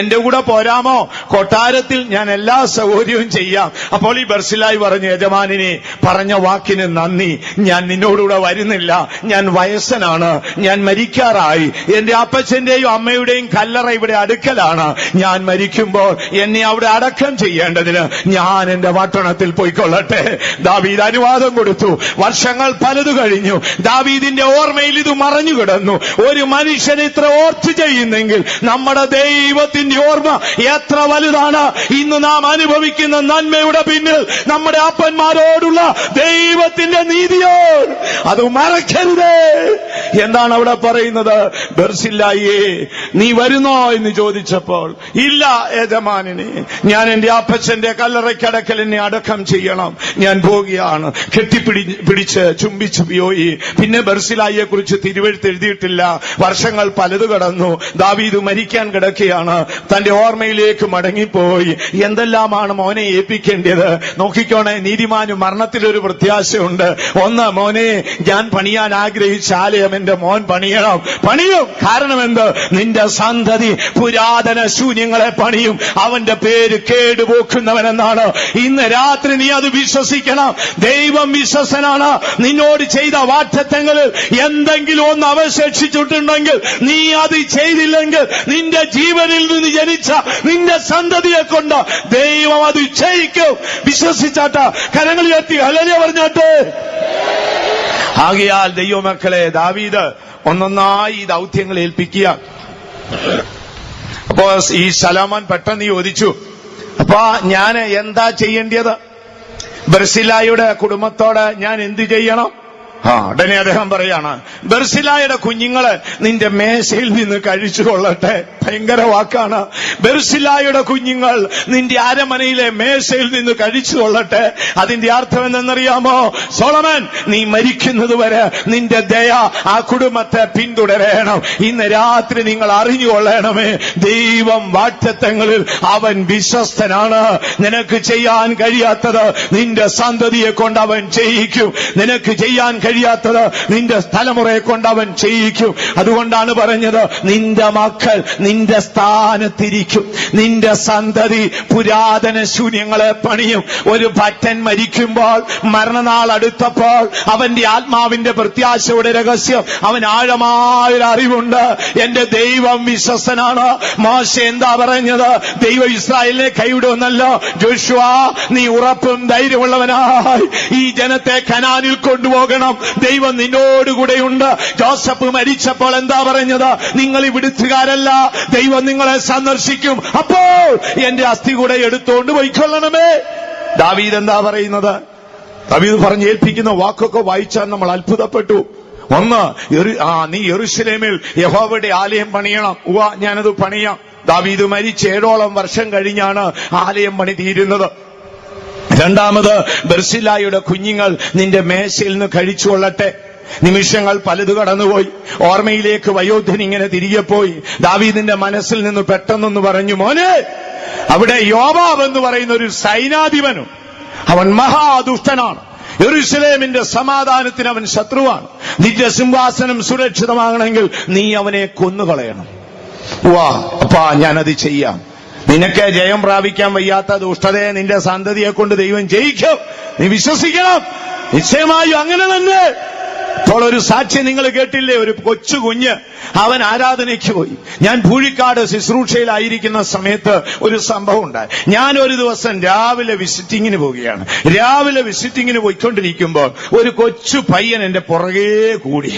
എന്റെ കൂടെ പോരാമോ? കൊട്ടാരത്തിൽ ഞാൻ എല്ലാ സൗകര്യവും ചെയ്യാം. അപ്പോൾ ഈ ബർസില്ലായി പറഞ്ഞു, യജമാനിനെ പറഞ്ഞ വാക്കിന് നന്ദി, ഞാൻ നിന്നോടുകൂടെ വരുന്നില്ല. ഞാൻ വയസ്സനാണ്, ഞാൻ മരിക്കാറായി. എന്റെ അപ്പച്ചന്റെയും അമ്മയുടെയും കല്ലറ ഇവിടെ അടുക്കലാണ്. ഞാൻ മരിക്കുമ്പോൾ എന്നെ അവിടെ അടക്കം ചെയ്യേണ്ടതിന് ഞാൻ എന്റെ പട്ടണത്തിൽ പോയിക്കൊള്ളട്ടെ. ദാവീദ് അനുവാദം കൊടുത്തു. വർഷങ്ങൾ പലതു കഴിഞ്ഞു. ദാവീദിന്റെ ഓർമ്മയിൽ ഇത് മറഞ്ഞു കിടന്നു. ഒരു മനുഷ്യൻ ഇത്ര ഓർത്ത് ചെയ്യുന്നെങ്കിൽ നമ്മുടെ ദൈവത്തിന്റെ ഓർമ്മ എത്ര വലുതാണ്. ഇന്ന് നാം അനുഭവിക്കുന്ന നന്മയുടെ പിന്നിൽ നമ്മുടെ അപ്പന്മാരോടുള്ള ദൈവത്തിന്റെ നീതിയോട് അത് മറക്കരുത്. എന്താണ് അവിടെ പറയുന്നത്? ബർസില്ലായേ, നീ വരുന്നോ എന്ന് ചോദിച്ചപ്പോൾ, ഇല്ല യജമാനനെ, ഞാൻ എന്റെ അപ്പച്ചന്റെ കല്ലറയ്ക്കടക്കൽ എന്നെ അടക്കം ചെയ്യണം, ഞാൻ പോവുകയാണ്. കെട്ടിപ്പിടിച്ച് ചുംബിച്ചു പോയി. പിന്നെ ബർസില്ലായിയെ കുറിച്ച് തിരുവെഴുത്ത് എഴുതിയിട്ടില്ല. വർഷങ്ങൾ പലത് കടന്നു. ദാവീദ് മരിക്കാൻ കിടക്കുകയാണ്. തന്റെ ഓർമ്മയിലേക്ക് മടങ്ങിപ്പോയി. എന്തെല്ലാമാണ് മോനെ ഏൽപ്പിക്കേണ്ടത്? നോക്കിക്കോണേ, നീതിമാന് മരണത്തിലൊരു പ്രത്യാശയുണ്ട്. ഒന്ന്, മോനെ, ഞാൻ പണിയാൻ ആഗ്രഹിച്ച ആലയം എന്റെ മോൻ പണിയണം. പണിയും. കാരണം എന്ത്? നിന്റെ സന്തതി പുരാതന ശൂന്യങ്ങളെ പണിയും. അവന്റെ പേര് കേടുപോക്കുന്നവനെന്നാണ്. ഇന്ന് രാത്രി നീ അത് വിശ്വസിക്കണം. ദൈവം വിശ്വസനാണ്. നിന്നോട് ചെയ്ത വാഗ്ദത്തങ്ങളിൽ എന്തെങ്കിലും ഒന്ന് അവശേഷിച്ചിട്ടുണ്ടെങ്കിൽ, നീ അത് ചെയ്തില്ലെങ്കിൽ, നിന്റെ ജീവനിൽ നിന്ന് ജനിച്ച നിന്റെ സന്തതിയെ കൊണ്ട് ദൈവം അത് ചെയ്യിക്കും. വിശ്വസിച്ചാട്ട കരങ്ങൾ ഉയർത്തി ഹല്ലേലൂയ പറഞ്ഞാട്ടെ. ആകയാൽ ദൈവമക്കളെ, ദാവീദ് ഒന്നൊന്നായി ദൗത്യങ്ങൾ ഏൽപ്പിക്കുക. അപ്പോ ഈ ശലോമോൻ പെട്ടെന്ന് ചോദിച്ചു, അപ്പൊ ഞാൻ എന്താ ചെയ്യേണ്ടത്? ബർസില്ലായിയുടെ കുടുംബത്തോട് ഞാൻ എന്ത് ചെയ്യണം? ഉടനെ അദ്ദേഹം പറയാണ്, ബർസില്ലായുടെ കുഞ്ഞുങ്ങള് നിന്റെ മേശയിൽ നിന്ന് കഴിച്ചുകൊള്ളട്ടെ. ഭയങ്കര വാക്കാണ്. ബർസില്ലായുടെ കുഞ്ഞുങ്ങൾ നിന്റെ അരമനയിലെ മേശയിൽ നിന്ന് കഴിച്ചുകൊള്ളട്ടെ. അതിന്റെ അർത്ഥം എന്തെന്നറിയാമോ? സോളമൻ, നീ മരിക്കുന്നത് വരെ നിന്റെ ദയ ആ കുടുംബത്തെ പിന്തുടരണം. ഇന്ന് രാത്രി നിങ്ങൾ അറിഞ്ഞുകൊള്ളണമേ, ദൈവം വാഗ്ദത്തങ്ങളിൽ അവൻ വിശ്വസ്തനാണ്. നിനക്ക് ചെയ്യാൻ കഴിയാത്തത് നിന്റെ സന്തതിയെ കൊണ്ട് അവൻ ചെയ്യിക്കും. നിനക്ക് ചെയ്യാൻ കഴിയാത്തത് നിന്റെ തലമുറയെ കൊണ്ട് അവൻ ചെയ്യിക്കും. അതുകൊണ്ടാണ് പറഞ്ഞത്, നിന്റെ മക്കൾ നിന്റെ സ്ഥാനത്തിരിക്കും. നിന്റെ സന്തതി പുരാതന ശൂന്യങ്ങളെ പണിയും. ഒരു ഭക്തൻ മരിക്കുമ്പോൾ, മരണനാൾ അടുത്തപ്പോൾ, അവന്റെ ആത്മാവിന്റെ പ്രത്യാശയുടെ രഹസ്യം അവൻ ആഴമായൊരു അറിവുണ്ട്. എന്റെ ദൈവം വിശ്വസ്തനാണ്. മോശെ എന്താ പറഞ്ഞത്? ദൈവം ഇസ്രായേലിനെ കൈവിടുമെന്നല്ലോ. ജോഷുവ, നീ ഉറപ്പും ധൈര്യമുള്ളവനായി ഈ ജനത്തെ കനാനിൽ കൊണ്ടുപോകണം. ദൈവം നിന്നോടുകൂടെയുണ്ട്. ജോസഫ് മരിച്ചപ്പോൾ എന്താ പറഞ്ഞത്? നിങ്ങൾ ഇവിടുത്തുകാരല്ല, ദൈവം നിങ്ങളെ സന്ദർശിക്കും. അപ്പോൾ എന്റെ അസ്ഥി കൂടെ എടുത്തുകൊണ്ട് പോയിക്കൊള്ളണമേ. ദാവീദ് എന്താ പറയുന്നത്? ദാവീദ് പറഞ്ഞേൽപ്പിക്കുന്ന വാക്കൊക്കെ വായിച്ചാൽ നമ്മൾ അത്ഭുതപ്പെട്ടു. ഒന്ന്, നീ യെരൂശലേമിൽ യഹോവയുടെ ആലയം പണിയണം. ഞാനത് പണിയാം. ദാവീദ് മരിച്ച് 7ഓളം വർഷം കഴിഞ്ഞാണ് ആലയം പണി തീരുന്നത്. രണ്ടാമത്, ബർസില്ലായിയുടെ കുഞ്ഞുങ്ങൾ നിന്റെ മേശയിൽ നിന്ന് കഴിച്ചുകൊള്ളട്ടെ. നിമിഷങ്ങൾ പലത് കടന്നുപോയി. ഓർമ്മയിലേക്ക് വയോധ്യൻ ഇങ്ങനെ തിരികെ പോയി. ദാവീദിന്റെ മനസ്സിൽ നിന്ന് പെട്ടെന്നൊന്ന് പറഞ്ഞു, മോനെ, അവിടെ യോവാബ് എന്ന് പറയുന്ന ഒരു സൈനാധിപനും, അവൻ മഹാദുഷ്ടനാണ്. യെരൂശലേമിന്റെ സമാധാനത്തിന് അവൻ ശത്രുവാണ്. നിന്റെ സിംഹാസനം സുരക്ഷിതമാകണമെങ്കിൽ നീ അവനെ കൊന്നുകളയണം. അപ്പാ, ഞാനത് ചെയ്യാം. നിനക്ക് ജയം പ്രാപിക്കാൻ വയ്യാത്ത ദുഷ്ടതയെ നിന്റെ സന്തതിയെ കൊണ്ട് ദൈവം ജയിക്കും. നീ വിശ്വസിക്കണം. നിശ്ചയമായും അങ്ങനെ തന്നെ. ഇപ്പോൾ ഒരു സാക്ഷ്യം നിങ്ങൾ കേട്ടില്ലേ? ഒരു കൊച്ചു കുഞ്ഞ് അവൻ ആരാധനയ്ക്ക് പോയി. ഞാൻ പൂഴിക്കാട് ശുശ്രൂഷയിലായിരിക്കുന്ന സമയത്ത് ഒരു സംഭവം ഉണ്ടായി. ഞാൻ ഒരു ദിവസം രാവിലെ വിസിറ്റിങ്ങിന് പോവുകയാണ്. രാവിലെ വിസിറ്റിങ്ങിന് പോയിക്കൊണ്ടിരിക്കുമ്പോൾ ഒരു കൊച്ചു പയ്യൻ എന്റെ പുറകെ കൂടി.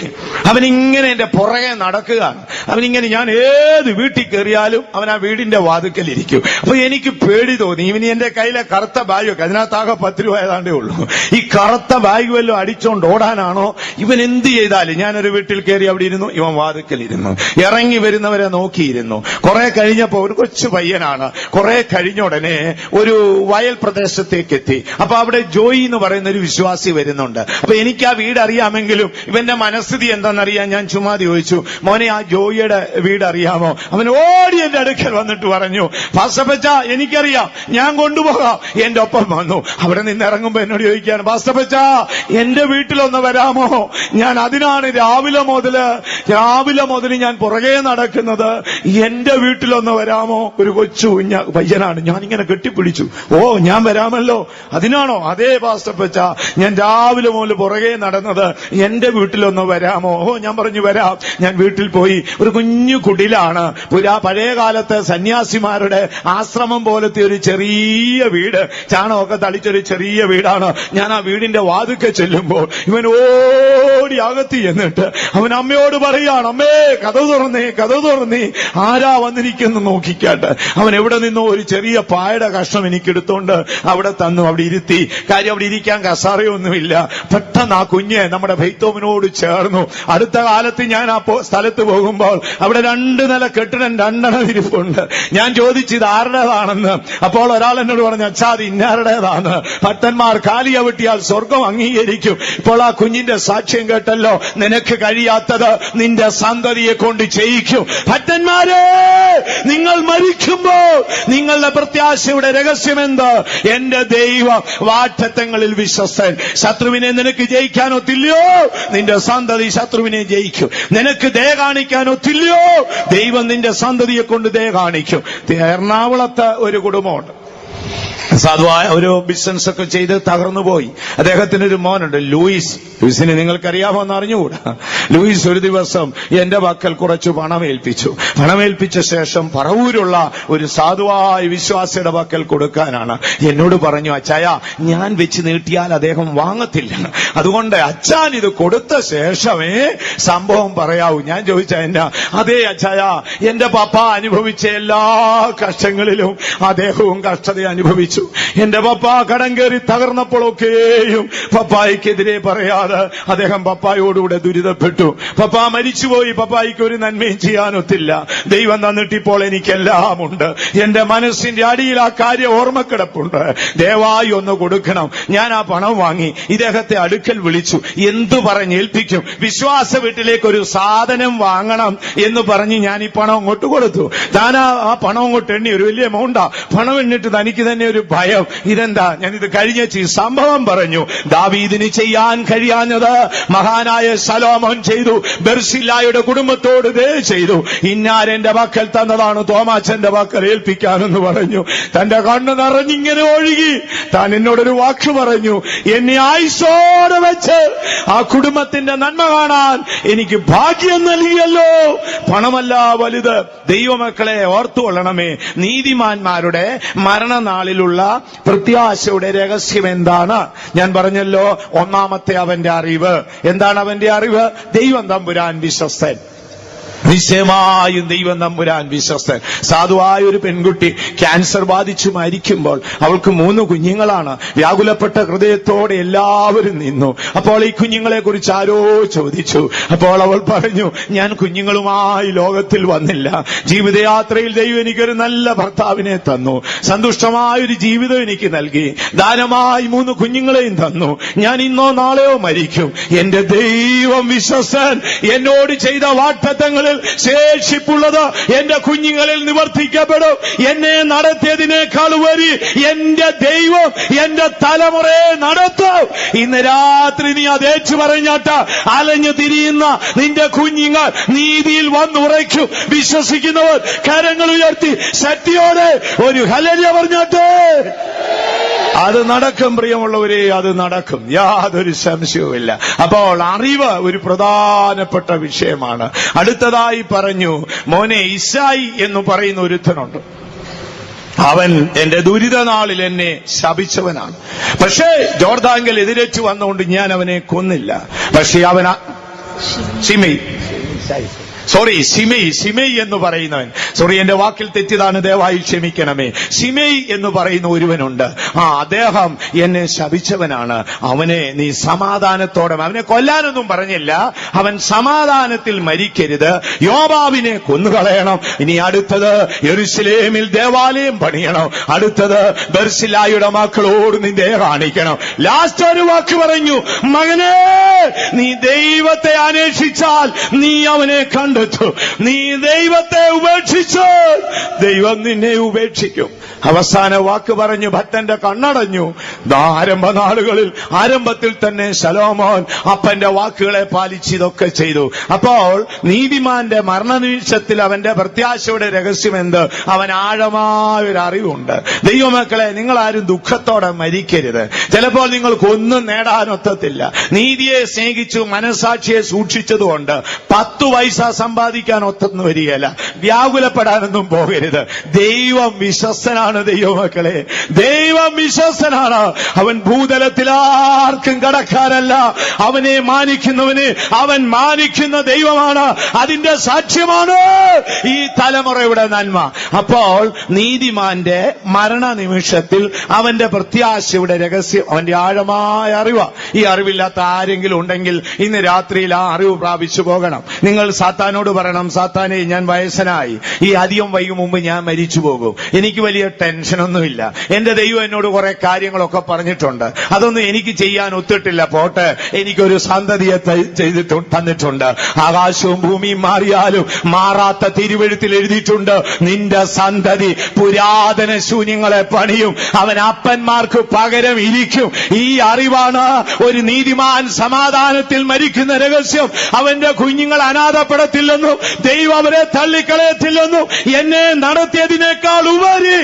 അവനിങ്ങനെ എന്റെ പുറകെ നടക്കുകയാണ്. അവനിങ്ങനെ, ഞാൻ ഏത് വീട്ടിൽ കയറിയാലും അവൻ ആ വീടിന്റെ വാതുക്കലിരിക്കും. അപ്പൊ എനിക്ക് പേടി തോന്നി. ഇവന് എന്റെ കയ്യിലെ കറുത്ത ബാഗൊക്കെ, അതിനകത്താകെ 10 രൂപ ഏതാണ്ടേ ഉള്ളൂ. ഈ കറുത്ത ബാഗ് വല്ലതും അടിച്ചോണ്ട് ഓടാനാണോ? ഇവൻ എന്ത് ചെയ്താലും, ഞാനൊരു വീട്ടിൽ കയറി അവിടെ ഇരുന്നു, ഇവൻ വാതുക്കലിരുന്നു. ഇറങ്ങി വരുന്നവരെ നോക്കിയിരുന്നു. കുറെ കഴിഞ്ഞപ്പോ ഒരു കൊച്ചു പയ്യനാണ്. കുറെ കഴിഞ്ഞ ഉടനെ ഒരു വയൽ പ്രദേശത്തേക്ക് എത്തി. അപ്പൊ അവിടെ ജോയി എന്ന് പറയുന്ന ഒരു വിശ്വാസി വരുന്നുണ്ട്. അപ്പൊ എനിക്ക് ആ വീട് അറിയാമെങ്കിലും ഇവന്റെ മനസ്ഥിതി എന്താണെന്നറിയാൻ ഞാൻ ചുമ്മാ ചോദിച്ചു, മോനെ ആ ജോയിയുടെ വീട് അറിയാമോ? അവൻ ഓടി എന്റെ അടുക്കൽ വന്നിട്ട് പറഞ്ഞു, പാസ്റ്റപ്പച്ച എനിക്കറിയാം, ഞാൻ കൊണ്ടുപോകാം. എന്റെ ഒപ്പം വന്നു. അവിടെ നിന്ന് ഇറങ്ങുമ്പോ എന്നോട് ചോദിക്കുകയാണ്, പാസ്റ്റപ്പച്ച എന്റെ വീട്ടിലൊന്ന് വരാമോ? ഞാൻ അതിനാണ് രാവിലെ മുതൽ ഞാൻ പുറകെ നടക്കുന്നത്. എന്റെ വീട്ടിലൊന്ന് വരാമോ? ഒരു കൊച്ചു പയ്യനാണ്. ഞാനിങ്ങനെ കെട്ടിപ്പിടിച്ചു. ഓ, ഞാൻ വരാമല്ലോ. അതിനാണോ? അതേ പാസ്റ്റപ്പച്ച, ഞാൻ രാവിലെ മുതൽ പുറകെ നടന്നത്. എന്റെ വീട്ടിലൊന്ന് വരാമോ? ഓ, ഞാൻ പറഞ്ഞു വരാം. ഞാൻ വീട്ടിൽ പോയി. ഒരു കുഞ്ഞു കുടിലാണ്. പഴയ കാലത്ത് സന്യാസിമാരുടെ ആശ്രമം പോലത്തെ ഒരു ചെറിയ വീട്, ചാണകമൊക്കെ തളിച്ചൊരു ചെറിയ വീടാണ്. ഞാൻ ആ വീടിന്റെ വാതുക്കെ ചെല്ലുമ്പോൾ ഇവൻ ഓടി അകത്തി എന്നിട്ട് അവൻ അമ്മയോട് പറയാണ്, അമ്മേ കഥ തുറന്നേ, ആരാ വന്നിരിക്കുന്നു നോക്കിക്കാട്ട്. അവൻ എവിടെ നിന്നോ ഒരു ചെറിയ പായയുടെ കഷ്ണം എനിക്കെടുത്തോണ്ട് അവിടെ തന്നു. അവിടെ ഇരുത്തി. കാര്യം അവിടെ ഇരിക്കാൻ കസാറയൊന്നുമില്ല. പെട്ടെന്ന് ആ കുഞ്ഞ് നമ്മുടെ ഭൈത്തോമിനോട് ചേർന്നു. അടുത്ത കാലത്ത് ഞാൻ ആ സ്ഥലത്ത് പോകുമ്പോൾ അവിടെ 2 നില കെട്ടിടം 2 ഇരിപ്പുണ്ട്. ഞാൻ ചോദിച്ചു ഇത് ആരുടേതാണെന്ന്. അപ്പോൾ ഒരാൾ എന്നോട് പറഞ്ഞു, അച്ഛാ അത് ഇന്നാരുടേതാണ്. ഭക്തന്മാർ കാലി ചവിട്ടിയാൽ സ്വർഗം അംഗീകരിക്കും. ഇപ്പോൾ ആ കുഞ്ഞിന്റെ സാക്ഷ്യം കേട്ടല്ലോ. നിനക്ക് കഴിയാത്തത് നിന്റെ സന്തതിയെ കൊണ്ട് ചെയ്യിക്കും. ഭക്തന്മാരെ, നിങ്ങൾ മരിക്കുമ്പോൾ നിങ്ങളുടെ പ്രത്യാശയുടെ രഹസ്യമെന്ത്? എന്റെ ദൈവം വാഗ്ദത്തങ്ങളിൽ വിശ്വസ്തൻ. ശത്രുവിനെ നിനക്ക് ജയിക്കാനൊത്തില്ലയോ? നിന്റെ സന്തതി ശത്രുവിനെ ജയിക്കും. നിനക്ക് ദയ കാണിക്കാനൊത്തില്ലയോ? ദൈവം നിന്റെ സന്തതിയെ കൊണ്ട് ദയ കാണിക്കും. എറണാകുളത്ത് ഒരു കുടുംബമുണ്ട്. സാധുവായ ഒരു ബിസിനസ് ഒക്കെ ചെയ്ത് തകർന്നുപോയി. അദ്ദേഹത്തിനൊരു മോനുണ്ട്, ലൂയിസിനെ നിങ്ങൾക്കറിയാമോ എന്ന് അറിഞ്ഞുകൂടാ. ലൂയിസ് ഒരു ദിവസം എന്റെ പക്കൽ കുറച്ച് പണമേൽപ്പിച്ച ശേഷം പറവൂരുള്ള ഒരു സാധുവായ വിശ്വാസിയുടെ പക്കൽ കൊടുക്കാനാണ്. എന്നോട് പറഞ്ഞു, അച്ചായ ഞാൻ വെച്ച് നീട്ടിയാൽ അദ്ദേഹം വാങ്ങത്തില്ല, അതുകൊണ്ട് അച്ഛൻ ഇത് കൊടുത്ത ശേഷമേ സംഭവം പറയാവൂ. ഞാൻ ചോദിച്ച എന്നാ? അതേ അച്ചായ, എന്റെ പപ്പ അനുഭവിച്ച എല്ലാ കഷ്ടങ്ങളിലും അദ്ദേഹവും കഷ്ടത അനുഭവിച്ചു. എന്റെ പപ്പ കടം കയറി തകർന്നപ്പോഴൊക്കെയും പപ്പായ്ക്കെതിരെ പറയാതെ അദ്ദേഹം പപ്പായോടുകൂടെ ദുരിതപ്പെട്ടു. പപ്പ മരിച്ചുപോയി. പപ്പായ്ക്ക് ഒരു നന്മയും ചെയ്യാനൊത്തില്ല. ദൈവം തന്നിട്ടിപ്പോൾ എനിക്കെല്ലാം ഉണ്ട്. എന്റെ മനസ്സിന്റെ അടിയിൽ ആ കാര്യം ഓർമ്മക്കിടപ്പുണ്ട്. ദയവായി ഒന്ന് കൊടുക്കണം. ഞാൻ ആ പണം വാങ്ങി ഇദ്ദേഹത്തെ അടുക്കൽ വിളിച്ചു. എന്തു പറഞ്ഞേൽപ്പിക്കും? വിശ്വാസ വീട്ടിലേക്ക് ഒരു സാധനം വാങ്ങണം എന്ന് പറഞ്ഞ് ഞാൻ ഈ പണം അങ്ങോട്ട് കൊടുത്തു. താൻ ആ പണം അങ്ങോട്ട് എണ്ണി. ഒരു വലിയ എമൗണ്ടാ. പണം എണ്ണിട്ട് തനിക്ക് തന്നെ ഒരു ഭയം. ഇതെന്താ? ഞാനിത് കഴിഞ്ഞ സംഭവം പറഞ്ഞു. ദാവീദിന് ചെയ്യാൻ കഴിയാഞ്ഞത് മഹാനായ ശലോമോൻ ചെയ്തു. ബെർസില്ലായുടെ കുടുംബത്തോട് ദേ ചെയ്തു. ഇന്നാരെന്റെ പക്കൽ തന്നതാണ് തോമാച്ചന്റെ പക്കൽ ഏൽപ്പിക്കാനെന്ന് പറഞ്ഞു. തന്റെ കണ്ണ് നിറഞ്ഞിങ്ങനെ ഒഴുകി. താൻ എന്നോടൊരു വാക്ക് പറഞ്ഞു, എന്നെ ആയുസ്സോടെ വെച്ച് ആ കുടുംബത്തിന്റെ നന്മ കാണാൻ എനിക്ക് ഭാഗ്യം നൽകിയല്ലോ. പണമല്ല വലുത്. ദൈവമക്കളെ ഓർത്തുകൊള്ളണമേ, നീതിമാന്മാരുടെ മരണനാളിലുള്ള പ്രത്യാശയുടെ രഹസ്യം എന്താണ്? ഞാൻ പറഞ്ഞല്ലോ, ഒന്നാമത്തെ അവന്റെ അറിവ്. എന്താണ് അവന്റെ അറിവ്? ദൈവം തമ്പുരാൻ വിശ്വസ്തൻ. നിശ്ചയമായും ദൈവം തമ്പുരാൻ വിശ്വസ്തൻ. സാധുവായ ഒരു പെൺകുട്ടി ക്യാൻസർ ബാധിച്ചു മരിക്കുമ്പോൾ അവൾക്ക് 3 കുഞ്ഞുങ്ങളാണ്. വ്യാകുലപ്പെട്ട ഹൃദയത്തോടെ എല്ലാവരും നിന്നു. അപ്പോൾ ഈ കുഞ്ഞുങ്ങളെ കുറിച്ച് ആരോ ചോദിച്ചു. അപ്പോൾ അവൾ പറഞ്ഞു, ഞാൻ കുഞ്ഞുങ്ങളുമായി ലോകത്തിൽ വന്നില്ല. ജീവിതയാത്രയിൽ ദൈവം എനിക്കൊരു നല്ല ഭർത്താവിനെ തന്നു. സന്തുഷ്ടമായൊരു ജീവിതം എനിക്ക് നൽകി. ദാനമായി 3 കുഞ്ഞുങ്ങളെയും തന്നു. ഞാൻ ഇന്നോ നാളെയോ മരിക്കും. എന്റെ ദൈവം വിശ്വസ്തൻ. എന്നോട് ചെയ്ത വാഗ്ദത്തങ്ങളിൽ ശേഷിപ്പുള്ളത് എന്റെ കുഞ്ഞുങ്ങളിൽ നിവർത്തിക്കപ്പെടും. എന്നെ നടത്തിയതിനേക്കാൾ ഉപരി എന്റെ ദൈവം എന്റെ തലമുറയെ നടത്തും. ഇന്ന് രാത്രി നീ അതേച്ചു പറഞ്ഞാട്ട അലഞ്ഞു തിരിയുന്ന നിന്റെ കുഞ്ഞുങ്ങൾ നീതിയിൽ വന്നുറയ്ക്കും. വിശ്വസിക്കുന്നവർ കരങ്ങൾ ഉയർത്തി ശക്തിയോടെ ഒരു ഹല്ലേലൂയ പറഞ്ഞാട്ടെ. അത് നടക്കും പ്രിയമുള്ളവരെ, അത് നടക്കും, യാതൊരു സംശയവുമില്ല. അപ്പോൾ അറിവ് ഒരു പ്രധാനപ്പെട്ട വിഷയമാണ്. അടുത്തതായി പറഞ്ഞു, മോനെ ഇശായി എന്ന് പറയുന്ന ഒരുത്തനുണ്ട്. അവൻ എന്റെ ദുരിതനാളിൽ എന്നെ ശപിച്ചവനാണ്. പക്ഷേ ജോർദാങ്കൽ എതിരേറ്റു വന്നുകൊണ്ട് ഞാൻ അവനെ കൊന്നില്ല. പക്ഷേ ശിമയി എന്ന് പറയുന്നവൻ, സോറി എന്റെ വാക്കിൽ തെറ്റിതാണ്, ദയവായി ക്ഷമിക്കണമേ. ശിമയി എന്ന് പറയുന്ന ഒരുവനുണ്ട്. അദ്ദേഹം എന്നെ ശപിച്ചവനാണ്. അവനെ നീ സമാധാനത്തോടെ, അവനെ കൊല്ലാനൊന്നും പറഞ്ഞില്ല, അവൻ സമാധാനത്തിൽ മരിക്കരുത്, യോബാബിനെ കൊന്നുകളയണം. ഇനി അടുത്തത് യെരൂശലേമിൽ ദേവാലയം പണിയണം. അടുത്തത് ബർസിലായിയുടെ മക്കളോട് നീ ദയ കാണിക്കണം. ലാസ്റ്റ് ഒരു വാക്ക് പറഞ്ഞു, മകനെ നീ ദൈവത്തെ അന്വേഷിച്ചാൽ നീ അവനെ കണ്ടു. നീ ദൈവത്തെ ഉപേക്ഷിച്ചാൽ ദൈവം നിന്നെ ഉപേക്ഷിക്കും. അവസാന വാക്ക് പറഞ്ഞു ഭക്തന്റെ കണ്ണടഞ്ഞു. ആരംഭ നാളുകളിൽ ആരംഭത്തിൽ തന്നെ ശലോമോൻ അപ്പന്റെ വാക്കുകളെ പാലിച്ച് ഇതൊക്കെ ചെയ്തു. അപ്പോൾ നീതിമാന്റെ മരണനിമിഷത്തിൽ അവന്റെ പ്രത്യാശയുടെ രഹസ്യം എന്ത്? അവൻ ആഴമായൊരു അറിവുണ്ട്. ദൈവമക്കളെ, നിങ്ങൾ ആരും ദുഃഖത്തോടെ മരിക്കരുത്. ചിലപ്പോൾ നിങ്ങൾക്കൊന്നും നേടാനൊത്തത്തില്ല. നീതിയെ സ്നേഹിച്ചു മനസാക്ഷിയെ സൂക്ഷിച്ചതുകൊണ്ട് 10 പൈസ സമ്പാദിക്കാൻ ഒത്തൊന്നും വരികയല്ല. വ്യാകുലപ്പെടാനൊന്നും പോകരുത്. ദൈവം വിശ്വസ്തനാണ്. ദൈവമക്കളെ, ദൈവം വിശ്വസ്തനാണ്. അവൻ ഭൂതലത്തിൽ ആർക്കും കടക്കാരല്ല. അവനെ മാനിക്കുന്നവന് അവൻ മാനിക്കുന്ന ദൈവമാണ്. അതിന്റെ സാക്ഷ്യമാണ് ഈ തലമുറയുടെ നന്മ. അപ്പോൾ നീതിമാന്റെ മരണനിമിഷത്തിൽ അവന്റെ പ്രത്യാശയുടെ രഹസ്യം അവന്റെ ആഴമായ അറിവ്. ഈ അറിവില്ലാത്ത ആരെങ്കിലും ഉണ്ടെങ്കിൽ ഇന്ന് രാത്രിയിൽ ആ അറിവ് പ്രാപിച്ചു പോകണം. നിങ്ങൾ സാത്താനോട് പറയണം, സാത്താനെ ഞാൻ വയസ്സനായി, ഈ അധികം വൈകും മുമ്പ് ഞാൻ മരിച്ചു പോകും, എനിക്ക് വലിയ ടെൻഷനൊന്നുമില്ല, എന്റെ ദൈവം എന്നോട് കുറെ കാര്യങ്ങളൊക്കെ പറഞ്ഞിട്ടുണ്ട്, അതൊന്നും എനിക്ക് ചെയ്യാൻ ഒത്തിട്ടില്ല, പോട്ടെ, എനിക്കൊരു സന്തതിയെ തന്നിട്ടുണ്ട്. ആകാശവും ഭൂമിയും മാറിയാലും മാറാത്ത തിരുവെഴുത്തിൽ എഴുതിയിട്ടുണ്ട്, നിന്റെ സന്തതി പുരാതന ശൂന്യങ്ങളെ പണിയും, അവൻ അപ്പന്മാർക്ക് പകരം ഇരിക്കും. ഈ അറിവാണ് ഒരു നീതിമാൻ സമാധാനത്തിൽ മരിക്കുന്ന രഹസ്യം. അവന്റെ കുഞ്ഞുങ്ങൾ അനാഥപ്പെടത്തില്ലെന്നും ദൈവം അവരെ തള്ളിക്കളയത്തില്ലെന്നും എന്നെ നടത്തിയതിനേക്കാൾ ഉപരി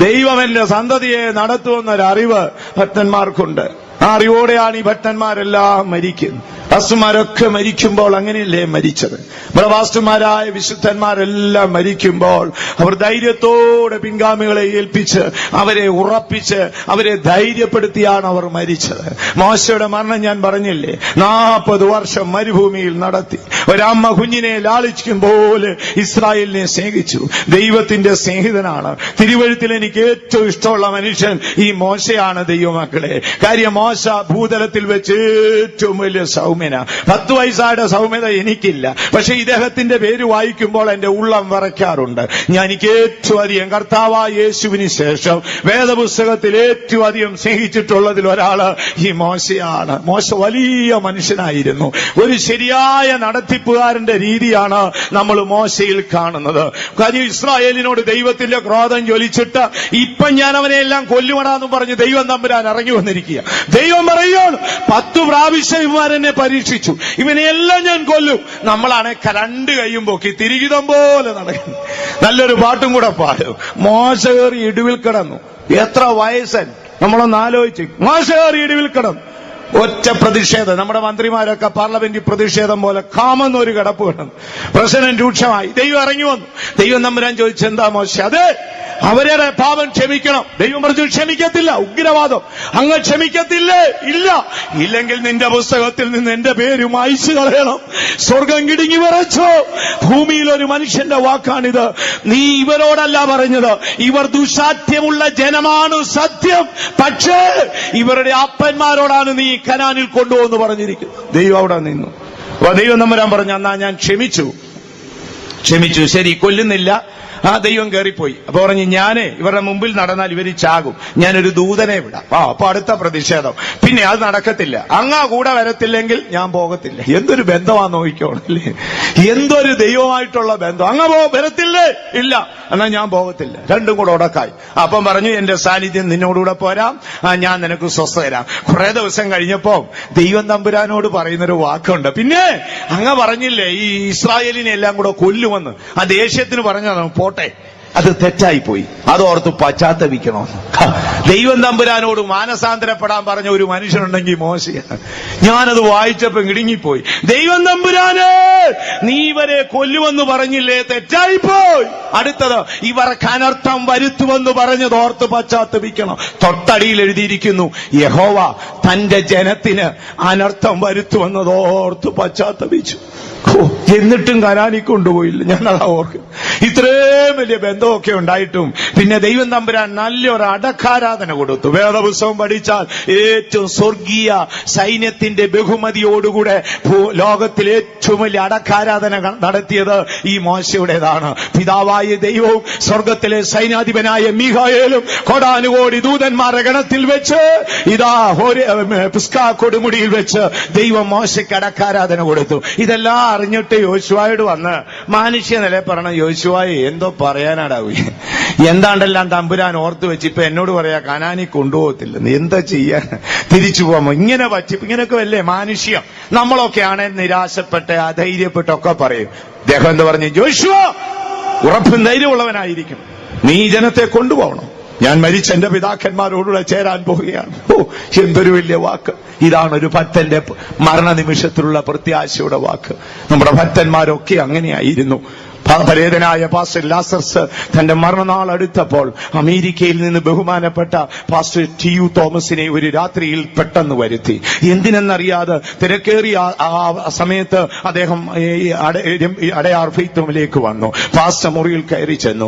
ദൈവം എന്റെ സന്തതിയെ നടത്തുമെന്നൊരറിവ് ഭക്തന്മാർക്കുണ്ട്. ആ അറിവോടെയാണ് ഈ ഭക്തന്മാരെല്ലാം മരിക്കുന്നത്. പാസ്റ്റർമാരൊക്കെ മരിക്കുമ്പോൾ അങ്ങനെയല്ലേ മരിച്ചത്? പ്രവാസിമാരായ വിശുദ്ധന്മാരെല്ലാം മരിക്കുമ്പോൾ അവർ ധൈര്യത്തോടെ പിൻഗാമികളെ ഏൽപ്പിച്ച് അവരെ ഉറപ്പിച്ച് അവരെ ധൈര്യപ്പെടുത്തിയാണ് അവർ മരിച്ചത്. മോശയുടെ മരണം ഞാൻ പറഞ്ഞില്ലേ, 40 വർഷം മരുഭൂമിയിൽ നടത്തി. ഒരമ്മ കുഞ്ഞിനെ ലാളിക്കും പോലെ ഇസ്രായേലിനെ സ്നേഹിച്ചു. ദൈവത്തിന്റെ സ്നേഹിതനാണ്. തിരുവഴുത്തിൽ എനിക്ക് ഏറ്റവും ഇഷ്ടമുള്ള മനുഷ്യൻ ഈ മോശയാണ്. ദൈവമക്കളെ, കാര്യം മോശ ഭൂതലത്തിൽ വെച്ച് ഏറ്റവും വലിയ സൗമ്യന. 10 വയസ്സായുടെ സൗമ്യത എനിക്കില്ല. പക്ഷെ ഇദ്ദേഹത്തിന്റെ പേര് വായിക്കുമ്പോൾ എന്റെ ഉള്ളം വിറയ്ക്കാറുണ്ട്. ഞാൻ എനിക്ക് ഏറ്റവും അധികം കർത്താവായ യേശുവിന് ശേഷം വേദപുസ്തകത്തിൽ ഏറ്റവും അധികം സ്നേഹിച്ചിട്ടുള്ളതിൽ ഒരാള് ഈ മോശയാണ്. മോശ വലിയ മനുഷ്യനായിരുന്നു. ഒരു ശരിയായ നടത്തിപ്പുകാരന്റെ രീതിയാണ് നമ്മൾ മോശയിൽ കാണുന്നത്. കാര്യം ഇസ്രായേലിനോട് ദൈവത്തിന്റെ ക്രോധം ജ്വലിച്ചിട്ട് ഇപ്പം ഞാൻ അവനെ എല്ലാം കൊല്ലുമടാന്ന് പറഞ്ഞ് ദൈവം തമ്പുരാൻ ഇറങ്ങി വന്നിരിക്കുക. ദൈവം പറയുകയാണ്, 10 പ്രാവശ്യം ഇവരെന്നെ പരീക്ഷിച്ചു, ഇവനെയെല്ലാം ഞാൻ കൊല്ലും. നമ്മളാണ് 2 കൈയും പൊക്കി തിരികിതം പോലെ നടക്കുന്നു. നല്ലൊരു പാട്ടും കൂടെ പാടും. മോശ കയറി ഇടിവിൽ കിടന്നു. എത്ര വയസ്സൻ, നമ്മളൊന്ന് ആലോചിച്ച്. മോശ കയറി ഇടിവിൽ കിടന്നു. ഒറ്റ പ്രതിഷേധം. നമ്മുടെ മന്ത്രിമാരൊക്കെ പാർലമെന്റിൽ പ്രതിഷേധം പോലെ കാമെന്നൊരു കിടപ്പ് കിടന്നു. പ്രശ്നം രൂക്ഷമായി. ദൈവം ഇറങ്ങി വന്നു. ദൈവം തമ്പുരാൻ ചോദിച്ചു, എന്താ മോശ? അതെ, അവരുടെ പാപം ക്ഷമിക്കണം. ദൈവം പറഞ്ഞു, ക്ഷമിക്കത്തില്ല. ഉഗ്രവാദം. അങ്ങ് ക്ഷമിക്കത്തില്ലേ? ഇല്ല. ഇല്ലെങ്കിൽ നിന്റെ പുസ്തകത്തിൽ നിന്ന് എന്റെ പേര് മായ്ച്ചു കളയണം. സ്വർഗം കിടുങ്ങി വിറച്ചു. ഭൂമിയിൽ ഒരു മനുഷ്യന്റെ വാക്കാണിത്. നീ ഇവരോടല്ല പറഞ്ഞത്, ഇവർ ദുശാഠ്യമുള്ള ജനമാണ് സത്യം, പക്ഷേ ഇവരുടെ അപ്പന്മാരോടാണ് നീ കനാനിൽ കൊണ്ടുപോകുന്നു പറഞ്ഞിരിക്കുന്നു. ദൈവം അവിടെ നിന്നു. അപ്പൊ ദൈവം തമ്പുരാൻ പറഞ്ഞു, എന്നാ ഞാൻ ക്ഷമിച്ചു. ശരി, കൊല്ലുന്നില്ല. ദൈവം കയറിപ്പോയി. അപ്പൊ പറഞ്ഞു, ഞാനേ ഇവരുടെ മുമ്പിൽ നടന്നാൽ ഇവര് ചാകും, ഞാനൊരു ദൂതനെ വിടാം. അപ്പൊ അടുത്ത പ്രതിഷേധം. പിന്നെ അത് നടക്കത്തില്ല, അങ്ങാ കൂടെ വരത്തില്ലെങ്കിൽ ഞാൻ പോകത്തില്ല. എന്തൊരു ബന്ധമാന്ന് നോക്കിക്കോണല്ലേ, എന്തൊരു ദൈവമായിട്ടുള്ള ബന്ധം. അങ്ങ വരത്തില്ലേ? ഇല്ല, എന്നാ ഞാൻ പോകത്തില്ല. രണ്ടും കൂടെ ഉടക്കായി. അപ്പം പറഞ്ഞു, എന്റെ സാന്നിധ്യം നിന്നോടുകൂടെ പോരാം, ഞാൻ നിനക്ക് സ്വസ്ഥ തരാം. കുറെ ദിവസം കഴിഞ്ഞപ്പോ ദൈവം തമ്പുരാനോട് പറയുന്നൊരു വാക്കുണ്ട്, പിന്നെ അങ്ങ പറഞ്ഞില്ലേ ഈ ഇസ്രായേലിനെ എല്ലാം കൂടെ കൊല്ലുമെന്ന്, ആ ദേഷ്യത്തിന് പറഞ്ഞതാണ്, പോട്ടെ അത് തെറ്റായിപ്പോയി, അതോർത്ത് പശ്ചാത്തപിക്കണോ? ദൈവം തമ്പുരാനോട് മാനസാന്തരപ്പെടാൻ പറഞ്ഞ ഒരു മനുഷ്യനുണ്ടെങ്കിൽ മോശയാണ്. ഞാനത് വായിച്ചപ്പോ ഇടുങ്ങിപ്പോയി. ദൈവം തമ്പുരാനെ, നീ ഇവരെ കൊല്ലുമെന്ന് പറഞ്ഞില്ലേ, തെറ്റായിപ്പോയി. അടുത്തത്, ഇവർക്ക് അനർത്ഥം വരുത്തുമെന്ന് പറഞ്ഞത് ഓർത്ത് പശ്ചാത്തപിക്കണം. തൊട്ടടിയിൽ എഴുതിയിരിക്കുന്നു, യഹോവ തന്റെ ജനത്തിന് അനർത്ഥം വരുത്തുമെന്നതോർത്ത് പശ്ചാത്തപിച്ചു. എന്നിട്ടും കനാനി കൊണ്ടുപോയില്ല. ഞാനതാ ഓർക്കും. ഇത്രയും വലിയ ബന്ധമൊക്കെ ഉണ്ടായിട്ടും പിന്നെ ദൈവം തമ്പുരാൻ നല്ലൊരു അടക്കാരാധന കൊടുത്തു. വേദപുസ്തകം പഠിച്ചാൽ ഏറ്റവും സ്വർഗീയ സൈന്യത്തിന്റെ ബഹുമതിയോടുകൂടെ ലോകത്തിൽ ഏറ്റവും വലിയ അടക്കാരാധന നടത്തിയത് ഈ മോശയുടേതാണ്. പിതാവായ ദൈവവും സ്വർഗത്തിലെ സൈന്യാധിപനായ മീഖായേലും കോടാനുകോടി ദൂതന്മാരുടെ ഗണത്തിൽ വെച്ച് ഇതാ പിസ്കാ കൊടുമുടിയിൽ വെച്ച് ദൈവം മോശയ്ക്ക് അടക്കാരാധന കൊടുത്തു. ഇതെല്ലാം അറിഞ്ഞിട്ട് യോശുവായോട് വന്ന് മാനുഷ്യ നില പറയണം, യോശുവായെ എന്തോ പറയാനാടാവൂ, എന്താണ്ടെല്ലാം തമ്പുരാൻ ഓർത്തു വെച്ച് ഇപ്പൊ എന്നോട് പറയാ കനാനി കൊണ്ടുപോകത്തില്ലെന്ന്, എന്താ ചെയ്യാൻ, തിരിച്ചു പോകാമോ? ഇങ്ങനെ ഇങ്ങനെയൊക്കെ വല്ലേ മാനുഷ്യം. നമ്മളൊക്കെയാണ് നിരാശപ്പെട്ട് അധൈര്യപ്പെട്ടൊക്കെ പറയും. അദ്ദേഹം എന്താ പറഞ്ഞു, യോശുവ ഉറപ്പും ധൈര്യമുള്ളവനായിരിക്കും, നീ ജനത്തെ കൊണ്ടുപോകണം, ഞാൻ മരിച്ച എന്റെ പിതാക്കന്മാരോടുകൂടെ ചേരാൻ പോവുകയാണ്. എന്തൊരു വലിയ വാക്ക്! ഇതാണ് ഒരു ഭക്തന്റെ മരണനിമിഷത്തിലുള്ള പ്രത്യാശയുടെ വാക്ക്. നമ്മുടെ ഭക്തന്മാരൊക്കെ അങ്ങനെയായിരുന്നു. പരേതനായ പാസ്റ്റർ ലാസർസ് തന്റെ മരണനാൾ അടുത്തപ്പോൾ അമേരിക്കയിൽ നിന്ന് ബഹുമാനപ്പെട്ട പാസ്റ്റർ ടി യു തോമസിനെ ഒരു രാത്രിയിൽ പെട്ടെന്ന് വരുത്തി. എന്തിനെന്നറിയാതെ തിരക്കേറിയ ആ സമയത്ത് അദ്ദേഹം അടയാർ ഫെയ്ത്തുമിലേക്ക് വന്നു. പാസ്റ്റർ മുറിയിൽ കയറി ചെന്നു.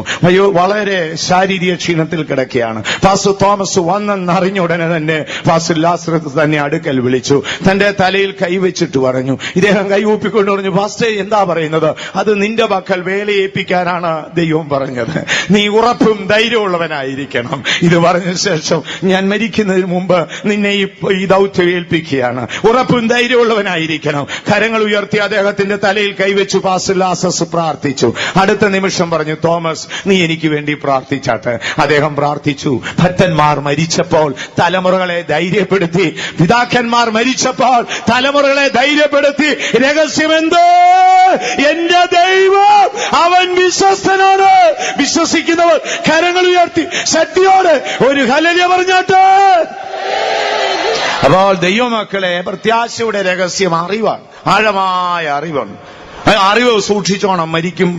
വളരെ ശാരീരിക ക്ഷീണത്തിൽ കിടക്കുകയാണ്. പാസ്റ്റർ തോമസ് വന്നെന്നറിഞ്ഞ ഉടനെ തന്നെ പാസ്റ്റർ ലാസർസ് തന്നെ അടുക്കൽ വിളിച്ചു. തന്റെ തലയിൽ കൈവച്ചിട്ട് പറഞ്ഞു, ഇദ്ദേഹം കൈകൂപ്പിക്കൊണ്ട് പറഞ്ഞു, പാസ്റ്റർ എന്താ പറയുന്നത്? അത് നിന്റെ പക്കൽ വേലയേൽപ്പിക്കാനാണ് ദൈവം പറഞ്ഞത്. നീ ഉറപ്പും ധൈര്യമുള്ളവനായിരിക്കണം. ഇത് പറഞ്ഞ ശേഷം ഞാൻ മരിക്കുന്നതിന് മുമ്പ് നിന്നെ ഈ ദൗത്യം ഏൽപ്പിക്കുകയാണ്. ഉറപ്പും ധൈര്യമുള്ളവനായിരിക്കണം. കരങ്ങൾ ഉയർത്തി അദ്ദേഹത്തിന്റെ തലയിൽ കൈവച്ചു പാസ്റ്റർ ലാസർസ് പ്രാർത്ഥിച്ചു. അടുത്ത നിമിഷം പറഞ്ഞു, തോമസ് നീ എനിക്ക് വേണ്ടി പ്രാർത്ഥിച്ചാട്ടെ. അദ്ദേഹം പ്രാർത്ഥിച്ചു. ഭക്തന്മാർ മരിച്ചപ്പോൾ തലമുറകളെ ധൈര്യപ്പെടുത്തി, പിതാക്കന്മാർ മരിച്ചപ്പോൾ തലമുറകളെ ധൈര്യപ്പെടുത്തി. രഹസ്യമെന്തോ? എന്റെ ദൈവം അവൻ വിശ്വസ്തനാണ്. വിശ്വസിക്കുന്നവർ കരങ്ങൾ ഉയർത്തി ശക്തിയോടെ ഒരു ഹല്ലേലൂയ പറഞ്ഞാട്ടെ. അപ്പോൾ ദൈവമക്കളെ, പ്രത്യാശയുടെ രഹസ്യം അറിവാണ്, ആഴമായ അറിവാണ്. അറിവ് സൂക്ഷിച്ചോണം. മരിക്കും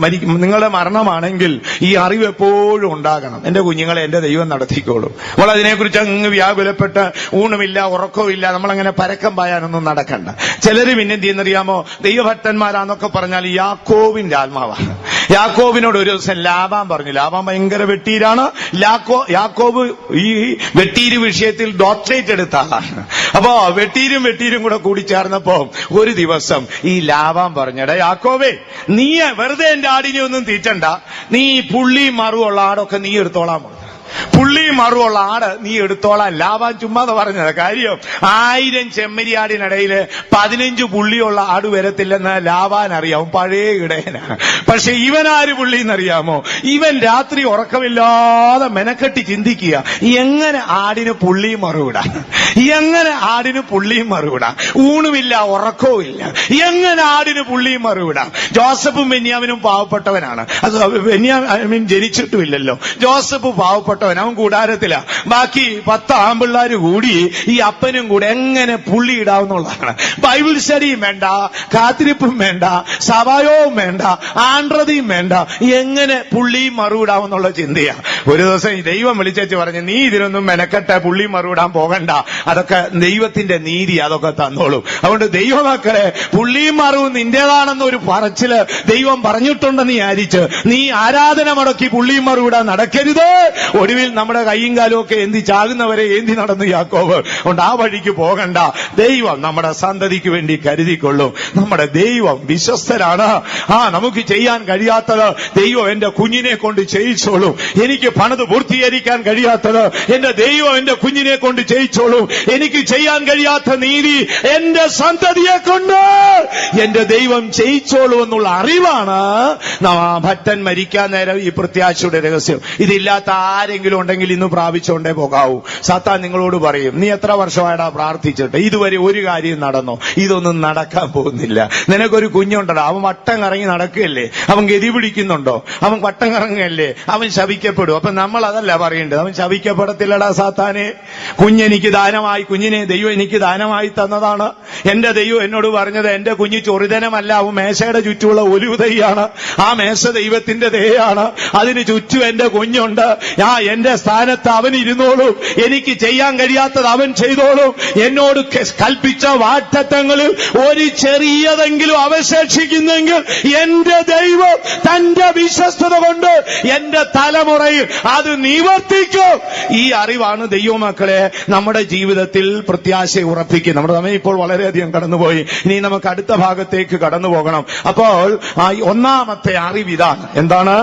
നിങ്ങളുടെ മരണമാണെങ്കിൽ ഈ അറിവ് എപ്പോഴും ഉണ്ടാകണം. എന്റെ കുഞ്ഞുങ്ങളെ എന്റെ ദൈവം നടത്തിക്കോളും. അപ്പോൾ അതിനെക്കുറിച്ച് അങ്ങ് വ്യാകുലപ്പെട്ട് ഊണുമില്ല ഉറക്കവുമില്ല നമ്മളങ്ങനെ പരക്കം പായാനൊന്നും നടക്കണ്ട. ചിലര് പിന്നെ എന്തെന്നറിയാമോ, ദൈവഭക്തന്മാരാന്നൊക്കെ പറഞ്ഞാൽ യാക്കോബിന്റെ ആത്മാവാണ്. യാക്കോബിനോട് ഒരു ദിവസം ലാബാൻ പറഞ്ഞു. ലാബാൻ ഭയങ്കര വെട്ടീരാണ്. യാക്കോബ് ഈ വെട്ടീര് വിഷയത്തിൽ ഡോക്ടറേറ്റ് എടുത്ത ആളാണ്. അപ്പോ വെട്ടീരും കൂടി ചേർന്നപ്പോ ഒരു ദിവസം ഈ ലാബാൻ പറഞ്ഞട, യാക്കോബേ നീ വെറുതെ എന്റെ ആടിനെ ഒന്നും തീറ്റണ്ട, നീ പുള്ളിയും മറുവുള്ള ആടൊക്കെ നീ എടുത്തോളാം. പുള്ളിയും മറുവുള്ള ആട് നീ എടുത്തോളാൻ ലാബാൻ ചുമ്മാതെ പറഞ്ഞത്. കാര്യം 1000 ചെമ്മരിയാടിനിടയില് 15 പുള്ളിയുള്ള ആട് വരത്തില്ലെന്ന് ലാബാൻ അറിയാം, പഴയ ഇടയനാണ്. പക്ഷെ ഇവനാര് പുള്ളിന്നറിയാമോ? ഇവൻ രാത്രി ഉറക്കമില്ലാതെ മെനക്കെട്ടി ചിന്തിക്കുക, എങ്ങനെ ആടിന് പുള്ളിയും മറുവിടാം, എങ്ങനെ ആടിന് പുള്ളിയും മറുവിടാം, ഊണുമില്ല ഉറക്കവും ഇല്ല, എങ്ങനെ ആടിന് പുള്ളിയും മറുവിടാം. ജോസഫും ബെന്യാമിനും പാവപ്പെട്ടവനാണ്. അത് ബെന്യാമിൻ ജനിച്ചിട്ടുമില്ലല്ലോ. ജോസഫ് പാവപ്പെട്ടവൻ, അവൻ കൂടാരത്തില. ബാക്കി 10 ആമ്പിള്ളാര് കൂടി ഈ അപ്പനും കൂടെ എങ്ങനെ പുള്ളി ഇടാവുന്നുള്ളതാണ്. ബൈബിൾ സ്റ്റഡിയും വേണ്ട, കാത്തിരിപ്പും വേണ്ട, സഭായവും വേണ്ട, ആണ്ട്രതയും വേണ്ട, എങ്ങനെ പുള്ളിയും മറുവിടാവുന്നുള്ള ചിന്തയാ. ഒരു ദിവസം ദൈവം വിളിച്ചു പറഞ്ഞു, നീ ഇതിനൊന്നും മെനക്കെട്ട് പുള്ളിയും മറുവിടാൻ പോകണ്ട, അതൊക്കെ ദൈവത്തിന്റെ നീതി, അതൊക്കെ തന്നോളും. അതുകൊണ്ട് ദൈവമക്കളെ, പുള്ളിയും മറുവും നിന്റേതാണെന്നൊരു പറച്ചില് ദൈവം പറഞ്ഞിട്ടുണ്ടെന്ന് വിചാരിച്ച് നീ ആരാധന മുടക്കി പുള്ളിയും മറുവിടാൻ നടക്കരുത്. ഒടുവിൽ നമ്മുടെ കൈയും കാലും ഒക്കെ എന്തി ചാകുന്നവരെ ഏന്തി നടന്നു യാക്കോബ്. അതുകൊണ്ട് ആ വഴിക്ക് പോകണ്ട. ദൈവം നമ്മുടെ സന്തതിക്ക് വേണ്ടി കരുതിക്കൊള്ളും. നമ്മുടെ ദൈവം വിശ്വസ്തനാണ്. നമുക്ക് ചെയ്യാൻ കഴിയാത്തത് ദൈവം എന്റെ കുഞ്ഞിനെ കൊണ്ട് ചെയ്യിച്ചോളും. എനിക്ക് പണിത് പൂർത്തീകരിക്കാൻ കഴിയാത്തത് എന്റെ ദൈവം എന്റെ കുഞ്ഞിനെ കൊണ്ട് ചെയ്യിച്ചോളും. എനിക്ക് ചെയ്യാൻ കഴിയാത്ത നീതി എന്റെ സന്തതിയെ കൊണ്ട് എന്റെ ദൈവം ചെയ്യിച്ചോളൂ എന്നുള്ള അറിവാണ് ഭക്തൻ മരിക്കാൻ നേരം ഈ പ്രത്യാശയുടെ രഹസ്യം. ഇതില്ലാത്ത ആരെങ്കിലും ഉണ്ടെങ്കിൽ ഇന്ന് പ്രാപിച്ചുകൊണ്ടേ പോകാവൂ. സാത്താൻ നിങ്ങളോട് പറയും, നീ എത്ര വർഷമായിട്ടാ പ്രാർത്ഥിച്ചിട്ട് ഇതുവരെ ഒരു കാര്യം നടന്നോ? ഇതൊന്നും നടക്കാൻ പോകുന്നില്ല. നിനക്കൊരു കുഞ്ഞുണ്ടോ, അവൻ വട്ടം കറങ്ങി നടക്കുകയല്ലേ, അവൻ ഗതി പിടിക്കുന്നുണ്ടോ, അവൻ വട്ടം കറങ്ങുകയല്ലേ, അവൻ ശപിക്കപ്പെടും. അപ്പൊ നമ്മൾ അതല്ല പറയേണ്ടത്, അവൻ ശപിക്കപ്പെടത്തില്ലടാ സാത്താനെ. കുഞ്ഞെനിക്ക് ദാനമായി, കുഞ്ഞിനെ ദൈവം എനിക്ക് ദാനമായി തന്നതാണ്. എന്റെ ദൈവം എന്നോട് പറഞ്ഞത്, എന്റെ കുഞ്ഞ് ചൊറിതനമല്ല, അവൻ മേശയുടെ ചുറ്റുമുള്ള ഒലിവ് തൈയാണ്. ആ മേശ ദൈവത്തിന്റെ ദേഹമാണ്, അതിന് ചുറ്റും എന്റെ കുഞ്ഞുണ്ട്. എന്റെ സ്ഥാനത്ത് അവൻ ഇരുന്നോളും, എനിക്ക് ചെയ്യാൻ കഴിയാത്തത് അവൻ ചെയ്തോളും. എന്നോട് കൽപ്പിച്ച വാഗ്ദത്തങ്ങളിൽ ഒരു ചെറിയതെങ്കിലും അവശേഷിക്കുന്നെങ്കിൽ എന്റെ ദൈവം തന്റെ വിശ്വസ്തത കൊണ്ട് എന്റെ തലമുറയിൽ അത് നിവർത്തിക്കും. ഈ അറിവാണ് ദൈവമക്കളെ നമ്മുടെ ജീവിതത്തിൽ പ്രത്യാശ ഉറപ്പിക്കും. നമ്മുടെ സമയം ഇപ്പോൾ വളരെയധികം കടന്നുപോയി, ഇനി നമുക്ക് അടുത്ത ഭാഗത്തേക്ക് കടന്നു പോകണം. അപ്പോൾ ഒന്നാമത്തെ അറിവിതാണ്. എന്താണ്?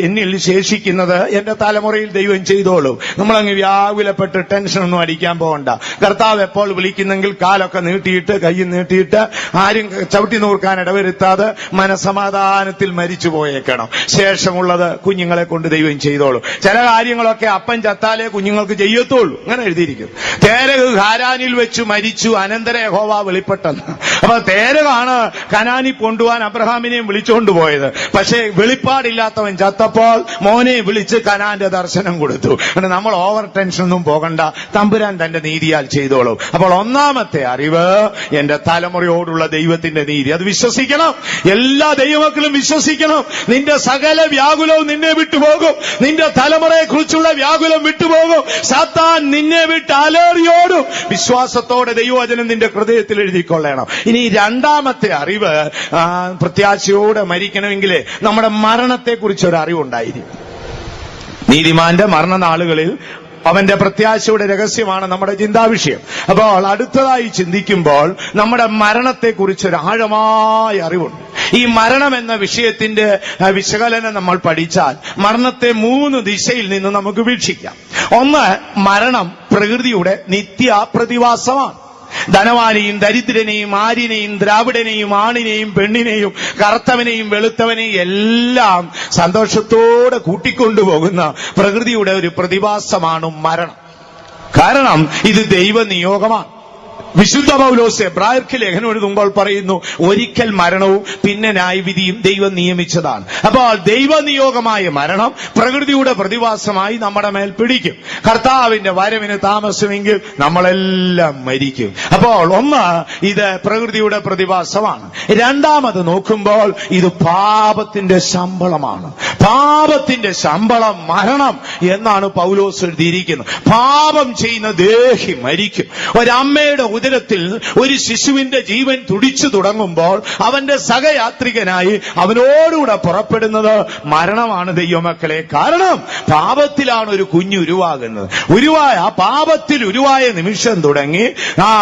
എന്നിൽ ശേഷിക്കുന്നത് എന്റെ തലമുറയിൽ ദൈവം ചെയ്തോളൂ. നമ്മളങ്ങ് വ്യാകുലപ്പെട്ട് ടെൻഷനൊന്നും അടിക്കാൻ പോകണ്ട. കർത്താവ് എപ്പോൾ വിളിക്കുന്നെങ്കിൽ കാലൊക്കെ നീട്ടിയിട്ട്, കൈ നീട്ടിയിട്ട്, ആരും ചവിട്ടി നൂർക്കാൻ ഇടവരുത്താതെ മനസമാധാനത്തിൽ മരിച്ചു പോയേക്കണം. ശേഷമുള്ളത് കുഞ്ഞുങ്ങളെ കൊണ്ട് ദൈവം ചെയ്തോളൂ. ചില കാര്യങ്ങളൊക്കെ അപ്പൻ ചത്താലേ കുഞ്ഞുങ്ങൾക്ക് ചെയ്യത്തുള്ളൂ, അങ്ങനെ എഴുതിയിരിക്കും. തേരഹ് ഹാരാനിൽ വെച്ച് മരിച്ചു, അനന്തര യഹോവ വെളിപ്പെട്ടെന്ന്. അപ്പൊ തേരഹാണ് കനാനി കൊണ്ടുപോകാൻ അബ്രഹാമിനെയും വിളിച്ചുകൊണ്ട് പോയത്. പക്ഷേ വെളിപ്പാടില്ലാത്തവൻ ചത്തപ്പോൾ മോനെ വിളിച്ച് കനാന്റെ ദർശനം കൊടുത്തു. നമ്മൾ ഓവർ ടെൻഷനൊന്നും പോകണ്ട, തമ്പുരാൻ തന്റെ നീതിയാൽ ചെയ്തോളും. അപ്പോൾ ഒന്നാമത്തെ അറിവ് എന്റെ തലമുറയോടുള്ള ദൈവത്തിന്റെ നീതി, അത് വിശ്വസിക്കണം. എല്ലാ ദൈവമക്കളും വിശ്വസിക്കണം. നിന്റെ സകല വ്യാകുലവും നിന്നെ വിട്ടുപോകും. നിന്റെ തലമുറയെ കുറിച്ചുള്ള വ്യാകുലം വിട്ടുപോകും. സാത്താൻ നിന്നെ വിട്ട് അലേറിയോടും. വിശ്വാസത്തോടെ ദൈവവചനം നിന്റെ ഹൃദയത്തിൽ എഴുതിക്കൊള്ളണം. ഇനി രണ്ടാമത്തെ അറിവ്, പ്രത്യാശയോടെ മരിക്കണമെങ്കിൽ നമ്മുടെ മരണത്തെക്കുറിച്ച് ഒരു അറിവുണ്ടായിരിക്കും. നീതിമാന്റെ മരണനാളുകളിൽ അവന്റെ പ്രത്യാശയുടെ രഹസ്യമാണ് നമ്മുടെ ചിന്താവിഷയം. അപ്പോൾ അടുത്തതായി ചിന്തിക്കുമ്പോൾ നമ്മുടെ മരണത്തെക്കുറിച്ചൊരു ആഴമായ അറിവുണ്ട്. ഈ മരണം എന്ന വിഷയത്തിന്റെ വിശകലനം നമ്മൾ പഠിച്ചാൽ മരണത്തെ 3 ദിശയിൽ നിന്ന് നമുക്ക് വീക്ഷിക്കാം. ഒന്ന്, മരണം പ്രകൃതിയുടെ നിത്യ പ്രതിഭാസമാണ്. ധനവാനെയും ദരിദ്രനെയും ആര്യനെയും ദ്രാവിഡനെയും ആണിനെയും പെണ്ണിനെയും കറുത്തവനെയും വെളുത്തവനെയും എല്ലാം സന്തോഷത്തോടെ കൂട്ടിക്കൊണ്ടുപോകുന്ന പ്രകൃതിയുടെ ഒരു പ്രതിഭാസമാണ് മരണം. കാരണം ഇത് ദൈവനിയോഗമാണ്. വിശുദ്ധ പൗലോസ് എബ്രായർക്ക് ലേഖനം എഴുതുമ്പോൾ പറയുന്നു, ഒരിക്കൽ മരണവും പിന്നെ ന്യായവിധിയും ദൈവം നിയമിച്ചതാണ്. അപ്പോൾ ദൈവനിയോഗമായ മരണം പ്രകൃതിയുടെ പ്രതിഭാസമായി നമ്മുടെ മേൽ പിടിക്കും. കർത്താവിന്റെ വരവിന് താമസമെങ്കിൽ നമ്മളെല്ലാം മരിക്കും. അപ്പോൾ ഒന്ന്, ഇത് പ്രകൃതിയുടെ പ്രതിഭാസമാണ്. രണ്ടാമത് നോക്കുമ്പോൾ ഇത് പാപത്തിന്റെ ശമ്പളമാണ്. പാപത്തിന്റെ ശമ്പളം മരണം എന്നാണ് പൗലോസ് എഴുതിയിരിക്കുന്നത്. പാപം ചെയ്യുന്ന ദേഹി മരിക്കും. ഒരമ്മയുടെ ഉദരത്തിൽ ഒരു ശിശുവിന്റെ ജീവൻ തുടിച്ചു തുടങ്ങുമ്പോൾ അവന്റെ സഹയാത്രികനായി അവനോടുകൂടെ പുറപ്പെടുന്നത് മരണമാണ് ദൈവമക്കളെ. കാരണം പാപത്തിലാണ് ഒരു കുഞ്ഞ് ഉരുവാകുന്നത്. പാപത്തിൽ ഉരുവായ നിമിഷം തുടങ്ങി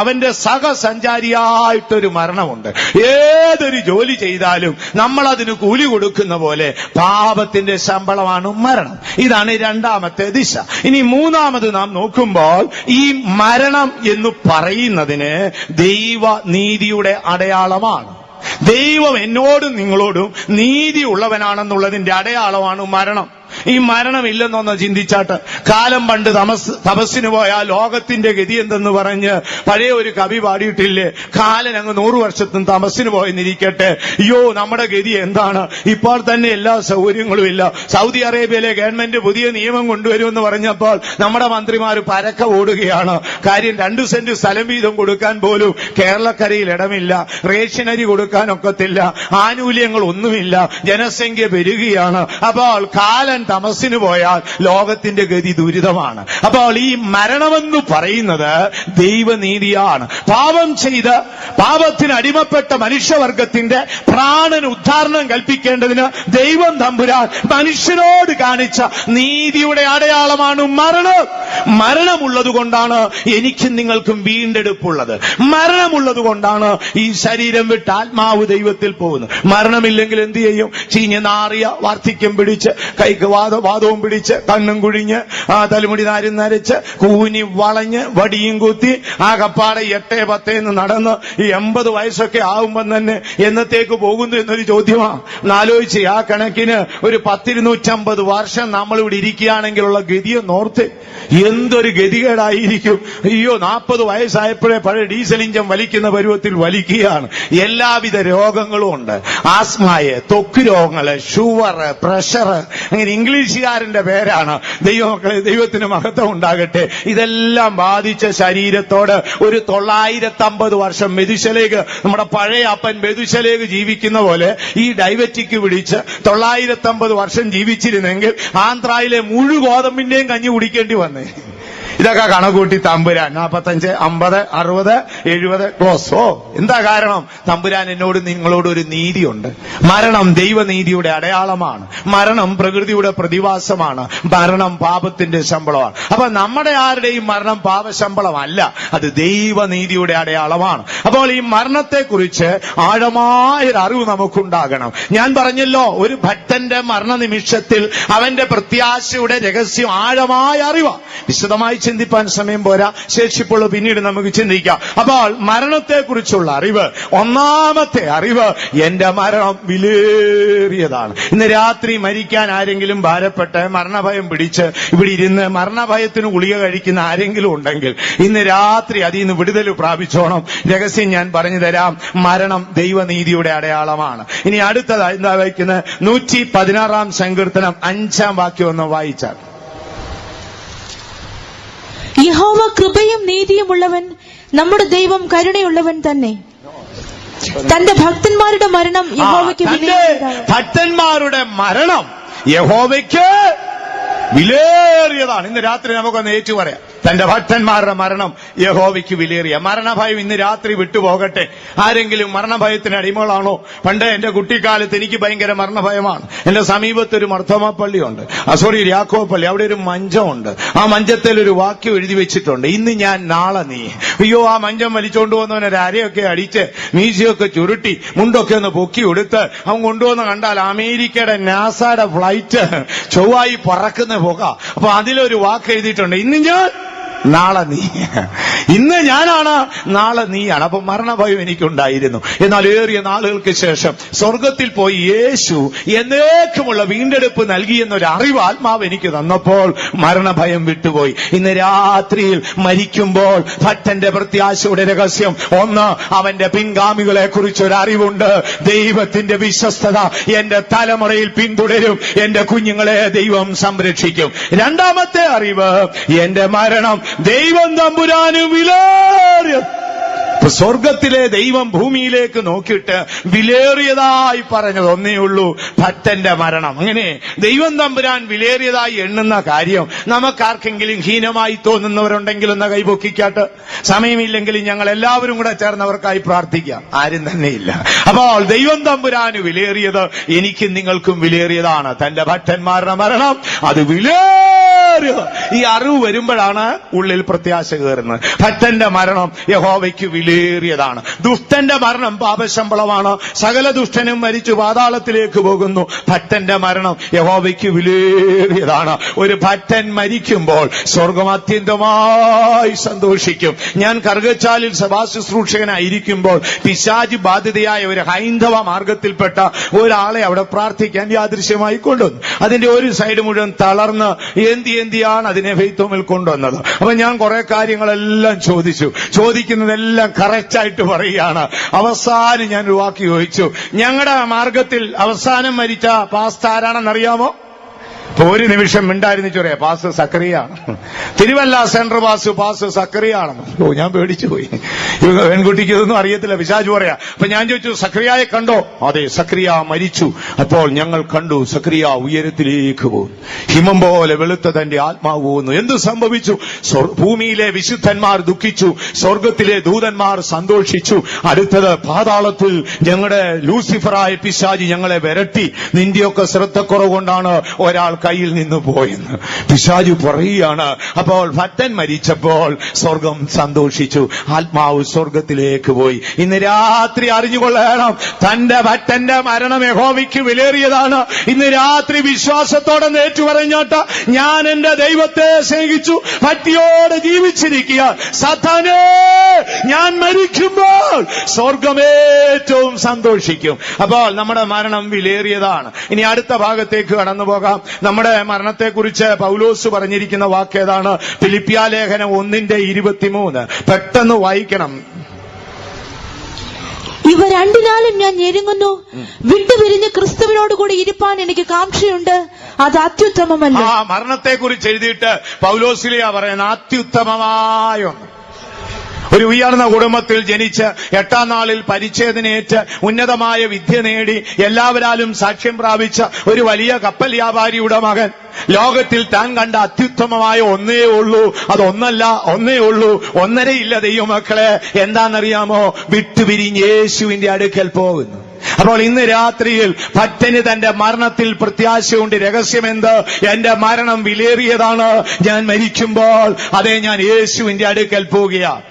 അവന്റെ സഹസഞ്ചാരിയായിട്ടൊരു മരണമുണ്ട്. ഏതൊരു ജോലി ചെയ്താലും നമ്മൾ അതിന് കൂലി കൊടുക്കുന്ന പോലെ പാപത്തിന്റെ ശമ്പളമാണ് മരണം. ഇതാണ് രണ്ടാമത്തെ ദിശ. ഇനി മൂന്നാമത് നാം നോക്കുമ്പോൾ ഈ മരണം എന്ന് പറയുന്നതിന് ദൈവനീതിയുടെ അടയാളമാണ്. ദൈവം എന്നോടും നിങ്ങളോടും നീതി ഉള്ളവനാണെന്നുള്ളതിന്റെ അടയാളമാണ് മരണം. ഈ മരണമില്ലെന്നൊന്ന് ചിന്തിച്ചാട്ട്, കാലം പണ്ട് തപസ്സിന് പോയാൽ ലോകത്തിന്റെ ഗതി എന്തെന്ന് പറഞ്ഞ് പഴയ ഒരു കവി പാടിയിട്ടില്ലേ, കാലൻ അങ്ങ് 100 വർഷത്തും തപസ്സിന് പോയെന്നിരിക്കട്ടെ, അയ്യോ നമ്മുടെ ഗതി എന്താണ്, ഇപ്പോൾ തന്നെ എല്ലാ സൗകര്യങ്ങളും ഇല്ല. സൗദി അറേബ്യയിലെ ഗവൺമെന്റ് പുതിയ നിയമം കൊണ്ടുവരുമെന്ന് പറഞ്ഞപ്പോൾ നമ്മുടെ മന്ത്രിമാർ പരക്ക ഓടുകയാണ്. കാര്യം 2 സെന്റ് സ്ഥലം വീതം കൊടുക്കാൻ പോലും കേരളക്കരയിൽ ഇടമില്ല, റേഷനരി കൊടുക്കാനൊക്കത്തില്ല, ആനുകൂല്യങ്ങൾ ഒന്നുമില്ല, ജനസംഖ്യ പെരുകയാണ്. അപ്പോൾ കാലൻ തമസ്സിന് പോയാൽ ലോകത്തിന്റെ ഗതി ദുരിതമാണ്. അപ്പോൾ ഈ മരണമെന്ന് പറയുന്നത് ദൈവനീതിയാണ്. പാപം ചെയ്ത് പാപത്തിന് അടിമപ്പെട്ട മനുഷ്യവർഗത്തിന്റെ പ്രാണന് ഉദ്ധാരണം കൽപ്പിക്കേണ്ടതിന് ദൈവം തമ്പുരാൻ മനുഷ്യനോട് കാണിച്ച നീതിയുടെ അടയാളമാണ് മരണം. മരണമുള്ളത് കൊണ്ടാണ് എനിക്കും നിങ്ങൾക്കും വീണ്ടെടുപ്പുള്ളത്. മരണമുള്ളത് കൊണ്ടാണ് ഈ ശരീരം വിട്ട് ആത്മാവ് ദൈവത്തിൽ പോകുന്നത്. മരണമില്ലെങ്കിൽ എന്ത് ചെയ്യും? ചീഞ്ഞ നാറിയ വാർദ്ധക്യം പിടിച്ച് കൈക്ക് വാദവും പിടിച്ച് കണ്ണും കുഴിഞ്ഞ് തലമുടി നാരും നരച്ച് കൂനി വളഞ്ഞ് വടിയും കുത്തി ആ കപ്പാടെ 8-10 നടന്ന് ഈ 80 വയസ്സൊക്കെ ആവുമ്പം തന്നെ എന്നത്തേക്ക് പോകുന്നു എന്നൊരു ചോദ്യമാണ്. ആലോചിച്ച് ആ കണക്കിന് ഒരു 10-250 വർഷം നമ്മളിവിടെ ഇരിക്കുകയാണെങ്കിലുള്ള ഗതിയൊന്നോർത്ത് എന്തൊരു ഗതികേടായിരിക്കും. അയ്യോ, 40 വയസ്സായപ്പോഴേ പഴയ ഡീസൽ ഇഞ്ചൻ വലിക്കുന്ന പരുവത്തിൽ വലിക്കുകയാണ്. എല്ലാവിധ രോഗങ്ങളും ഉണ്ട്. ആസ്മയെ, ത്വക്ക് രോഗങ്ങള്, ഷുഗർ, പ്രഷർ, അങ്ങനെ ഇംഗ്ലീഷുകാരന്റെ പേരാണ്. ദൈവമക്കളെ, ദൈവത്തിന് മഹത്വം ഉണ്ടാകട്ടെ. ഇതെല്ലാം ബാധിച്ച ശരീരത്തോട് ഒരു 950 വർഷം മെതുശലേക്ക്, നമ്മുടെ പഴയ അപ്പൻ മെതുശലേക്ക് ജീവിക്കുന്ന പോലെ ഈ ഡയബറ്റിക് പിടിച്ച് 950 വർഷം ജീവിച്ചിരുന്നെങ്കിൽ ആന്ധ്രയിലെ മുഴു ഗോതമ്പിന്റെയും കഞ്ഞി കുടിക്കേണ്ടി വന്നേ. ഇതൊക്കെ കണക്കൂട്ടി തമ്പുരാൻ 45, 50, 60, 70 ക്ലോസ്. എന്താ കാരണം? തമ്പുരാൻ എന്നോട് നിങ്ങളോട് ഒരു നീതിയുണ്ട്. മരണം ദൈവനീതിയുടെ അടയാളമാണ്. മരണം പ്രകൃതിയുടെ പ്രതിഭാസമാണ്. മരണം പാപത്തിന്റെ ശമ്പളമാണ്. അപ്പൊ നമ്മുടെ ആരുടെയും മരണം പാപശമ്പളമല്ല, അത് ദൈവനീതിയുടെ അടയാളമാണ്. അപ്പോൾ ഈ മരണത്തെക്കുറിച്ച് ആഴമായൊരു അറിവ് നമുക്കുണ്ടാകണം. ഞാൻ പറഞ്ഞല്ലോ, ഒരു ഭക്തന്റെ മരണനിമിഷത്തിൽ അവന്റെ പ്രത്യാശയുടെ രഹസ്യം ആഴമായ അറിവാണ്. വിശദമായി ചിന്തിപ്പാൻ സമയം പോരാ, ശേഷിപ്പുള്ള പിന്നീട് നമുക്ക് ചിന്തിക്കാം. അപ്പോൾ മരണത്തെക്കുറിച്ചുള്ള അറിവ്, ഒന്നാമത്തെ അറിവ്, എന്റെ മരണം വിലേറിയതാണ്. ഇന്ന് രാത്രി മരിക്കാൻ ആരെങ്കിലും ഭാരപ്പെട്ട് മരണഭയം പിടിച്ച് ഇവിടെ ഇരുന്ന് മരണഭയത്തിന് ഗുളിക കഴിക്കുന്ന ആരെങ്കിലും ഉണ്ടെങ്കിൽ ഇന്ന് രാത്രി അതിൽ നിന്ന് വിടുതൽ പ്രാപിച്ചോണം. രഹസ്യം ഞാൻ പറഞ്ഞു തരാം. മരണം ദൈവനീതിയുടെ അടയാളമാണ്. ഇനി അടുത്തതായി എന്താ വായിക്കുന്നത്? 116 സങ്കീർത്തനം 5 വാക്യം ഒന്ന് വായിച്ചാൽ. യഹോവ കൃപയും നീതിയുമുള്ളവൻ, നമ്മുടെ ദൈവം കരുണയുള്ളവൻ തന്നെ. തന്റെ ഭക്തന്മാരുടെ മരണം യഹോവയ്ക്ക് വിലയേറിയതാണ്. ഭക്തന്മാരുടെ മരണം യഹോവയ്ക്ക് വിലയേറിയതാണ്. ഇന്ന് രാത്രി നമുക്കൊന്ന് ഏറ്റു പറയാം, തന്റെ ഭക്തന്മാരുടെ മരണം യഹോവയ്ക്ക് വിലയേറിയ. മരണഭയം ഇന്ന് രാത്രി വിട്ടുപോകട്ടെ. ആരെങ്കിലും മരണഭയത്തിന് അടിമകളാണോ? പണ്ട് എന്റെ കുട്ടിക്കാലത്ത് എനിക്ക് ഭയങ്കര മരണഭയമാണ്. എന്റെ സമീപത്തൊരു മർത്തോമ പള്ളിയുണ്ട്, യാക്കോബ പള്ളി. അവിടെ ഒരു മഞ്ചമുണ്ട്. ആ മഞ്ചത്തിൽ ഒരു വാക്യം എഴുതി വെച്ചിട്ടുണ്ട്, ഇന്ന് ഞാൻ നാളെ നീ. അയ്യോ, ആ മഞ്ചം വലിച്ചോണ്ട് വന്നവൻ ഒരു അരയൊക്കെ അടിച്ച് മീശയൊക്കെ ചുരുട്ടി മുണ്ടൊക്കെ ഒന്ന് പൊക്കി കൊടുത്ത് അവൻ കൊണ്ടുവന്ന് കണ്ടാൽ അമേരിക്കയുടെ നാസയുടെ ഫ്ലൈറ്റ് ചൊവ്വായി പറക്കുന്ന പോക. അപ്പൊ അതിലൊരു വാക്ക് എഴുതിയിട്ടുണ്ട്, ഇന്ന് ഞാൻ നാളെ നീ. ഇന്ന് ഞാനാണ്, നാളെ നീയാണ്. അപ്പൊ മരണഭയം എനിക്കുണ്ടായിരുന്നു. എന്നാൽ ഏറിയ നാളുകൾക്ക് ശേഷം സ്വർഗത്തിൽ പോയി യേശു എന്നേക്കുമുള്ള വീണ്ടെടുപ്പ് നൽകിയെന്നൊരു അറിവ് ആത്മാവ് എനിക്ക് തന്നപ്പോൾ മരണഭയം വിട്ടുപോയി. ഇന്ന് രാത്രിയിൽ മരിക്കുമ്പോൾ ഭക്തന്റെ പ്രത്യാശയുടെ രഹസ്യം ഒന്ന്, അവന്റെ പിൻഗാമികളെ കുറിച്ചൊരു അറിവുണ്ട്. ദൈവത്തിന്റെ വിശ്വസ്തത എന്റെ തലമുറയിൽ പിന്തുടരും. എന്റെ കുഞ്ഞുങ്ങളെ ദൈവം സംരക്ഷിക്കും. രണ്ടാമത്തെ അറിവ്, എന്റെ മരണം ദൈവം തമ്പുരാന് വിലയേറിയ. സ്വർഗത്തിലെ ദൈവം ഭൂമിയിലേക്ക് നോക്കിയിട്ട് വിലയേറിയതായി പറഞ്ഞത് ഒന്നേ ഉള്ളൂ, ഭക്തന്റെ മരണം. അങ്ങനെ ദൈവം തമ്പുരാൻ വിലയേറിയതായി എണ്ണുന്ന കാര്യം നമുക്കാർക്കെങ്കിലും ഹീനമായി തോന്നുന്നവരുണ്ടെങ്കിൽ ഒന്ന് കൈപൊക്കിക്കാട്ട്. സമയമില്ലെങ്കിലും ഞങ്ങൾ എല്ലാവരും കൂടെ ചേർന്നവർക്കായി പ്രാർത്ഥിക്കാം. ആരും തന്നെയില്ല. അപ്പോൾ ദൈവം തമ്പുരാന് വിലയേറിയത് എനിക്കും നിങ്ങൾക്കും വിലയേറിയതാണ്. തന്റെ ഭക്തന്മാരുടെ മരണം അത് വിലയേറിയത്. ഈ അറിവ് വരുമ്പോഴാണ് ഉള്ളിൽ പ്രത്യാശ കയറുന്നത്. ഭക്തന്റെ മരണം യഹോവയ്ക്ക് വിലയേറിയതാണ്. ദുഷ്ടന്റെ മരണം പാപശമ്പളമാണ്. സകല ദുഷ്ടനും മരിച്ചു പാതാളത്തിലേക്ക് പോകുന്നു. ഭക്തന്റെ മരണം യഹോവയ്ക്ക് വിലയേറിയതാണ്. ഒരു ഭക്തൻ മരിക്കുമ്പോൾ സ്വർഗം അത്യന്തമായി സന്തോഷിക്കും. ഞാൻ കറുകച്ചാലിൽ സഭാശുശ്രൂഷകനായിരിക്കുമ്പോൾ പിശാചി ബാധിതയായ ഒരു ഹൈന്ദവ മാർഗത്തിൽപ്പെട്ട ഒരാളെ അവിടെ പ്രാർത്ഥിക്കാൻ യാദൃശ്യമായി കൊണ്ടുവന്നു. അതിന്റെ ഒരു സൈഡ് മുഴുവൻ തളർന്ന് എന്തിയാണ് അതിനെ ഫെയ്ത്തോമിൽ കൊണ്ടുവന്നത്. അപ്പൊ ഞാൻ കുറെ കാര്യങ്ങളെല്ലാം ചോദിക്കുന്നതെല്ലാം കറക്റ്റായിട്ട് പറയുകയാണ്. അവസാനം ഞാൻ ഒരു വാക്ക് ചോദിച്ചു, ഞങ്ങളുടെ മാർഗത്തിൽ അവസാനം മരിച്ച പാസ്റ്റർ ആരാണെന്നറിയാമോ? ഒരു നിമിഷം മിണ്ടായിരുന്നു പറയാ, പാസ് സക്കറിയാണ്. തിരുവല്ല സെൻട്രൽ പാസ് സക്കറിയാണെന്ന്. ഞാൻ പേടിച്ചു പോയി. പെൺകുട്ടിക്ക് ഇതൊന്നും അറിയത്തില്ല, പിശാചു പറയാ. അപ്പൊ ഞാൻ ചോദിച്ചു, സക്കറിയായെ കണ്ടോ? അതെ, സക്കറിയ മരിച്ചു. അപ്പോൾ ഞങ്ങൾ കണ്ടു, സക്കറിയ ഉയരത്തിലേക്ക് പോകുന്നു. ഹിമം പോലെ വെളുത്ത തന്റെ ആത്മാവ് പോകുന്നു. എന്ത് സംഭവിച്ചു? ഭൂമിയിലെ വിശുദ്ധന്മാർ ദുഃഖിച്ചു, സ്വർഗത്തിലെ ദൂതന്മാർ സന്തോഷിച്ചു. അടുത്തത് പാതാളത്തിൽ ഞങ്ങളുടെ ലൂസിഫറായ പിശാചി ഞങ്ങളെ വിരട്ടി. നിന്റെയൊക്കെ ശ്രദ്ധക്കുറവ് കൊണ്ടാണ് ഒരാൾ കയ്യിൽ നിന്ന് പോയെന്ന് പിശാചു പറയുകയാണ്. അപ്പോൾ ഭക്തൻ മരിച്ചപ്പോൾ സ്വർഗം സന്തോഷിച്ചു, ആത്മാവ് സ്വർഗത്തിലേക്ക് പോയി. ഇന്ന് രാത്രി അറിഞ്ഞുകൊള്ളണം, തന്റെ ഭക്തന്റെ മരണം യഹോവയ്ക്ക് വിലയേറിയതാണ്. ഇന്ന് രാത്രി വിശ്വാസത്തോടെ ഏറ്റുപറഞ്ഞോട്ട്, ഞാൻ എന്റെ ദൈവത്തെ സ്നേഹിച്ചു, ഭക്തിയോടെ ജീവിച്ചിരിക്കുക. സാത്താനേ, ഞാൻ മരിക്കുമ്പോൾ സ്വർഗമേറ്റവും സന്തോഷിക്കും. അപ്പോൾ നമ്മുടെ മരണം വിലയേറിയതാണ്. ഇനി അടുത്ത ഭാഗത്തേക്ക് കടന്നു പോകാം. നമ്മുടെ മരണത്തെക്കുറിച്ച് പൗലോസ് പറഞ്ഞിരിക്കുന്ന വാക്ക് ഏതാണ്? ഫിലിപ്പിയാലേഖനം 1:23. പെട്ടെന്ന് വായിക്കണം. ഇവ രണ്ടിനാലും ഞാൻ ഞെരുങ്ങുന്നു. വിട്ടുപിരിഞ്ഞ് ക്രിസ്തുവിനോടുകൂടി ഇരിപ്പാൻ എനിക്ക് കാംക്ഷയുണ്ട്. അത് അത്യുത്തമമല്ല. മരണത്തെക്കുറിച്ച് എഴുതിയിട്ട് പൗലോസിലെയാ പറയുന്ന അത്യുത്തമമായ ഒന്ന്. ഒരു ഉയർന്ന കുടുംബത്തിൽ ജനിച്ച് 8ാം നാളിൽ പരിച്ഛേദനയേറ്റ് ഉന്നതമായ വിദ്യ നേടി എല്ലാവരാലും സാക്ഷ്യം പ്രാപിച്ച ഒരു വലിയ കപ്പൽ വ്യാപാരിയുടെ മകൻ ലോകത്തിൽ താൻ കണ്ട അത്യുത്തമമായ ഒന്നേ ഉള്ളൂ, അതൊന്നല്ല, ഒന്നേ ഉള്ളൂ, ഒന്നരയില്ല ദൈവമക്കളെ. എന്താണെന്നറിയാമോ? വിട്ടുപിരിഞ്ഞ് യേശുവിന്റെ അടുക്കൽ പോകുന്നു. അപ്പോൾ ഇന്ന് രാത്രിയിൽ ഭക്തന് തന്റെ മരണത്തിൽ പ്രത്യാശയുണ്ട്. രഹസ്യമെന്ത്? എന്റെ മരണം വിലയേറിയതാണ്. ഞാൻ മരിക്കുമ്പോൾ അതേ ഞാൻ യേശുവിന്റെ അടുക്കൽ പോകുകയാണ്.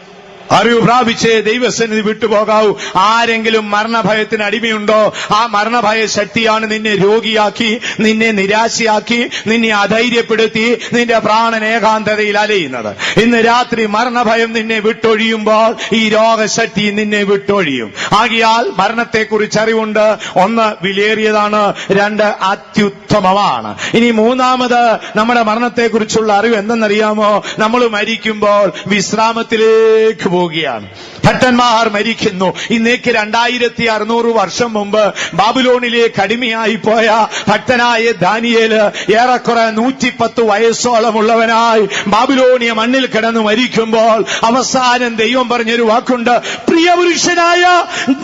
അറിവ് പ്രാപിച്ച് ദൈവസന്നിധി വിട്ടുപോകാവൂ. ആരെങ്കിലും മരണഭയത്തിന് അടിമയുണ്ടോ? ആ മരണഭയ ശക്തിയാണ് നിന്നെ രോഗിയാക്കി, നിന്നെ നിരാശയാക്കി, നിന്നെ അധൈര്യപ്പെടുത്തി നിന്റെ പ്രാണൻ ഏകാന്തതയിൽ അലയുന്നത്. ഇന്ന് രാത്രി മരണഭയം നിന്നെ വിട്ടൊഴിയുമ്പോൾ ഈ രോഗശക്തി നിന്നെ വിട്ടൊഴിയും. ആകിയാൽ മരണത്തെക്കുറിച്ച് അറിവുണ്ട്. 1, വിലയേറിയതാണ്. 2, അത്യുത്തമമാണ്. ഇനി മൂന്നാമത് നമ്മുടെ മരണത്തെക്കുറിച്ചുള്ള അറിവ് എന്തെന്നറിയാമോ? നമ്മൾ മരിക്കുമ്പോൾ വിശ്രാമത്തിലേക്ക് പോവുകയാണ്. ഭക്തന്മാർ മരിക്കുന്നു. ഇന്നേക്ക് 2600 വർഷം മുമ്പ് ബാബിലോണിലേക്ക് അടിമയായി പോയ ഭക്തനായ ദാനിയേല് ഏറെക്കുറെ 110 വയസ്സോളമുള്ളവനായി ബാബിലോണിയ മണ്ണിൽ കിടന്നു മരിക്കുമ്പോൾ അവസാനം ദൈവം പറഞ്ഞൊരു വാക്കുണ്ട്, പ്രിയപുരുഷനായ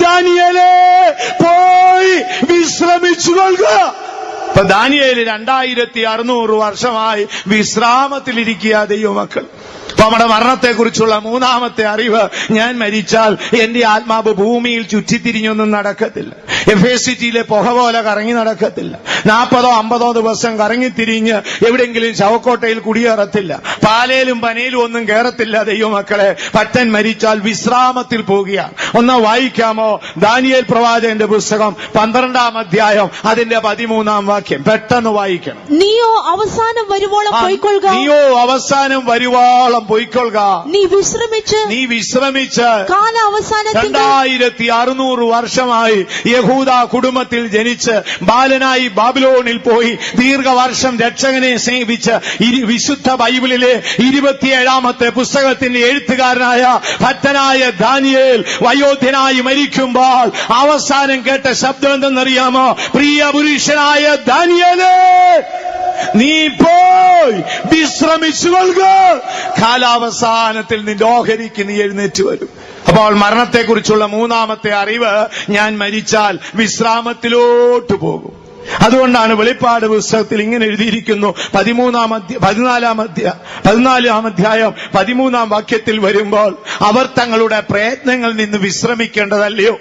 ദാനിയേലേ, പോയി വിശ്രമിച്ചുകൊള്ളുക. ഇപ്പൊ ദാനിയേല് 2600 വർഷമായി വിശ്രാമത്തിലിരിക്കുക ദൈവമക്കൾ. അപ്പൊ നമ്മുടെ മരണത്തെക്കുറിച്ചുള്ള മൂന്നാമത്തെ അറിവ്, ഞാൻ മരിച്ചാൽ എന്റെ ആത്മാവ് ഭൂമിയിൽ ചുറ്റിത്തിരിഞ്ഞൊന്നും നടക്കത്തില്ല. എഫേസിറ്റിയിലെ പുക പോലെ കറങ്ങി നടക്കത്തില്ല. 40-50 ദിവസം കറങ്ങിത്തിരിഞ്ഞ് എവിടെയെങ്കിലും ശവക്കോട്ടയിൽ കുടിയേറത്തില്ല. പാലേലും പനയിലും ഒന്നും കയറത്തില്ല ദൈവമക്കളെ. ഭക്തൻ മരിച്ചാൽ വിശ്രാമത്തിൽ പോകുകയാണ്. ഒന്ന് വായിക്കാമോ? ദാനിയേൽ പ്രവാചകന്റെ പുസ്തകം 12-ാം അധ്യായം അതിന്റെ 13-ാം വാക്യം. പെട്ടെന്ന് വായിക്കണം. നീയോ അവസാനം വരുവോളം പൊയ്ക്കൊള്ളുക. നീയോ അവസാനം വരുവോളം പൊയ്ക്കൊള്ളുക. നീ വിശ്രമിച്ച് കാലാവസാനത്തിൽ 2600 വർഷമായി യഹൂദ കുടുംബത്തിൽ ജനിച്ച് ബാലനായി ബാബിലോണിൽ പോയി ദീർഘവർഷം രക്ഷകനെ സേവിച്ച് വിശുദ്ധ ബൈബിളിലെ 27-ാമത്തെ പുസ്തകത്തിന്റെ എഴുത്തുകാരനായ ഭക്തനായ ദാനിയേൽ വയോധ്യനായി മരിക്കുമ്പോൾ അവസാനം കേട്ട ശബ്ദം എന്തെന്നറിയാമോ? പ്രിയ പുരുഷനായ ദാനിയേലേ, നീ പോയി വിശ്രമിച്ചുകൊള്ളുക. കാലാവസാനത്തിൽ നിന്റെ ഓഹരിക്ക് നീ എഴുന്നേറ്റ് വരും. അപ്പോൾ മരണത്തെക്കുറിച്ചുള്ള മൂന്നാമത്തെ അറിവ്, ഞാൻ മരിച്ചാൽ വിശ്രാമത്തിലോട്ട് പോകും. അതുകൊണ്ടാണ് വെളിപ്പാട് പുസ്തകത്തിൽ ഇങ്ങനെ എഴുതിയിരിക്കുന്നു. 14-ാം അധ്യായം 13-ാം വാക്യത്തിൽ വരുമ്പോൾ, അവർ തങ്ങളുടെ പ്രയത്നങ്ങളിൽ നിന്ന് വിശ്രമിക്കേണ്ടതല്ലയോ?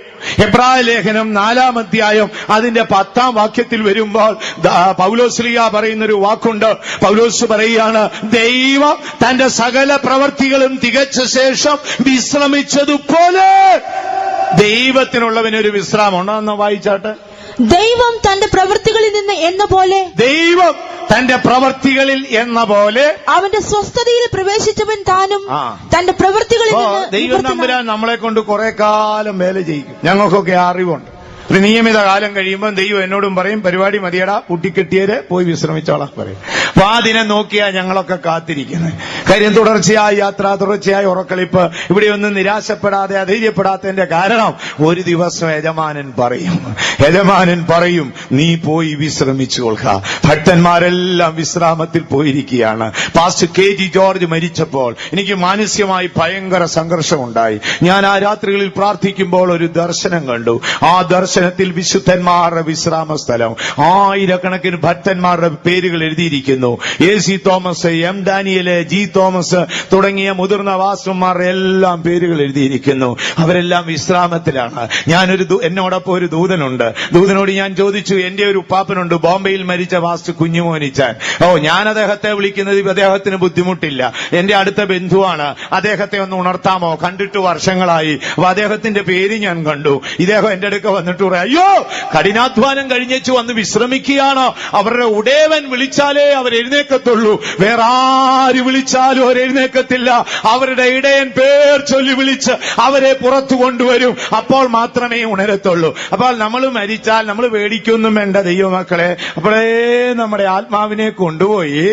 എബ്രായ ലേഖനം 4-ാം അധ്യായം അതിന്റെ 10-ാം വാക്യത്തിൽ വരുമ്പോൾ പൗലോസ്ലീഹ പറയുന്നൊരു വാക്കുണ്ട്. പൗലോസ് പറയുകയാണ്, ദൈവം തന്റെ സകല പ്രവർത്തികളും തികച്ച ശേഷം വിശ്രമിച്ചതുപോലെ ദൈവത്തിനുള്ളവനൊരു വിശ്രാമം ഉണ്ടെന്ന് വായിച്ചാട്ടെ. ദൈവം തന്റെ പ്രവൃത്തികളിൽ നിന്ന് എന്ന പോലെ, ദൈവം തന്റെ പ്രവൃത്തികളിൽ എന്ന പോലെ അവന്റെ സ്വസ്ഥതയിൽ പ്രവേശിച്ചവൻ താനും തന്റെ പ്രവൃത്തികളിൽ നിന്ന്. ദൈവം തമ്പുരാൻ നമ്മളെ കൊണ്ട് കുറെ കാലം വേല ചെയ്യിക്കും. ഞങ്ങൾക്കൊക്കെ അറിവുണ്ട്. ഒരു നിയമിത കാലം കഴിയുമ്പോൾ ദൈവം എന്നോടും പറയും, പരിപാടി മതിയടാ, കുട്ടിക്കെട്ടിയരെ പോയി വിശ്രമിച്ചോളാം പറയും. അപ്പൊ ആ ദിനം നോക്കിയാ ഞങ്ങളൊക്കെ കാത്തിരിക്കുന്നത്. കാര്യം തുടർച്ചയായ യാത്ര, തുടർച്ചയായ ഉറക്കളിപ്പ്, ഇവിടെയൊന്നും നിരാശപ്പെടാതെ അധൈര്യപ്പെടാത്തതിന്റെ കാരണം, ഒരു ദിവസം യജമാനൻ പറയും നീ പോയി വിശ്രമിച്ചുകൊള്ളുക. ഭക്തന്മാരെല്ലാം വിശ്രാമത്തിൽ പോയിരിക്കുകയാണ്. പാസ്റ്റർ KG ജോർജ് മരിച്ചപ്പോൾ എനിക്ക് മാനസികമായി ഭയങ്കര സംഘർഷമുണ്ടായി. ഞാൻ ആ രാത്രികളിൽ പ്രാർത്ഥിക്കുമ്പോൾ ഒരു ദർശനം കണ്ടു. ആ ദർശനം സിംഹാസനത്തിൽ വിശുദ്ധന്മാരുടെ വിശ്രാമ സ്ഥലം. ആയിരക്കണക്കിന് ഭക്തന്മാരുടെ പേരുകൾ എഴുതിയിരിക്കുന്നു. AC Thomas, M Daniel, G Thomas തുടങ്ങിയ മുതിർന്ന വാസുമാരുടെ എല്ലാം പേരുകൾ എഴുതിയിരിക്കുന്നു. അവരെല്ലാം വിശ്രാമത്തിലാണ്. എന്നോടൊപ്പം ഒരു ദൂതനുണ്ട്. ദൂതനോട് ഞാൻ ചോദിച്ചു, എന്റെ ഒരു ഉപ്പാപ്പനുണ്ട് ബോംബെയിൽ മരിച്ച വാസ്തു കുഞ്ഞുമോനിച്ചാൻ. ഞാൻ അദ്ദേഹത്തെ വിളിക്കുന്നത് അദ്ദേഹത്തിന് ബുദ്ധിമുട്ടില്ല, എന്റെ അടുത്ത ബന്ധുവാണ്, അദ്ദേഹത്തെ ഒന്ന് ഉണർത്താമോ, കണ്ടിട്ട് വർഷങ്ങളായി. അപ്പൊ അദ്ദേഹത്തിന്റെ പേര് ഞാൻ കണ്ടു. ഇദ്ദേഹം എന്റെ അടുക്ക വന്നിട്ട് പറയാം, അയ്യോ കഠിനാധ്വാനം കഴിഞ്ഞേച്ചു വന്ന് വിശ്രമിക്കുകയാണോ, അവരുടെ ഉടേവൻ വിളിച്ചാലേ അവർ എഴുന്നേക്കത്തുള്ളൂ, വേറെ ആര് വിളിച്ചാലും അവർ എഴുന്നേക്കത്തില്ല, അവരുടെ ഇടയൻ പേർ ചൊല്ലി വിളിച്ച് അവരെ പുറത്തു കൊണ്ടുവരും, അപ്പോൾ മാത്രമേ ഉണരത്തുള്ളൂ. അപ്പോൾ നമ്മൾ മരിച്ചാൽ നമ്മൾ പേടിക്കൊന്നും വേണ്ട ദൈവമക്കളെ. അപ്പോഴേ നമ്മുടെ ആത്മാവിനെ കൊണ്ടുപോയി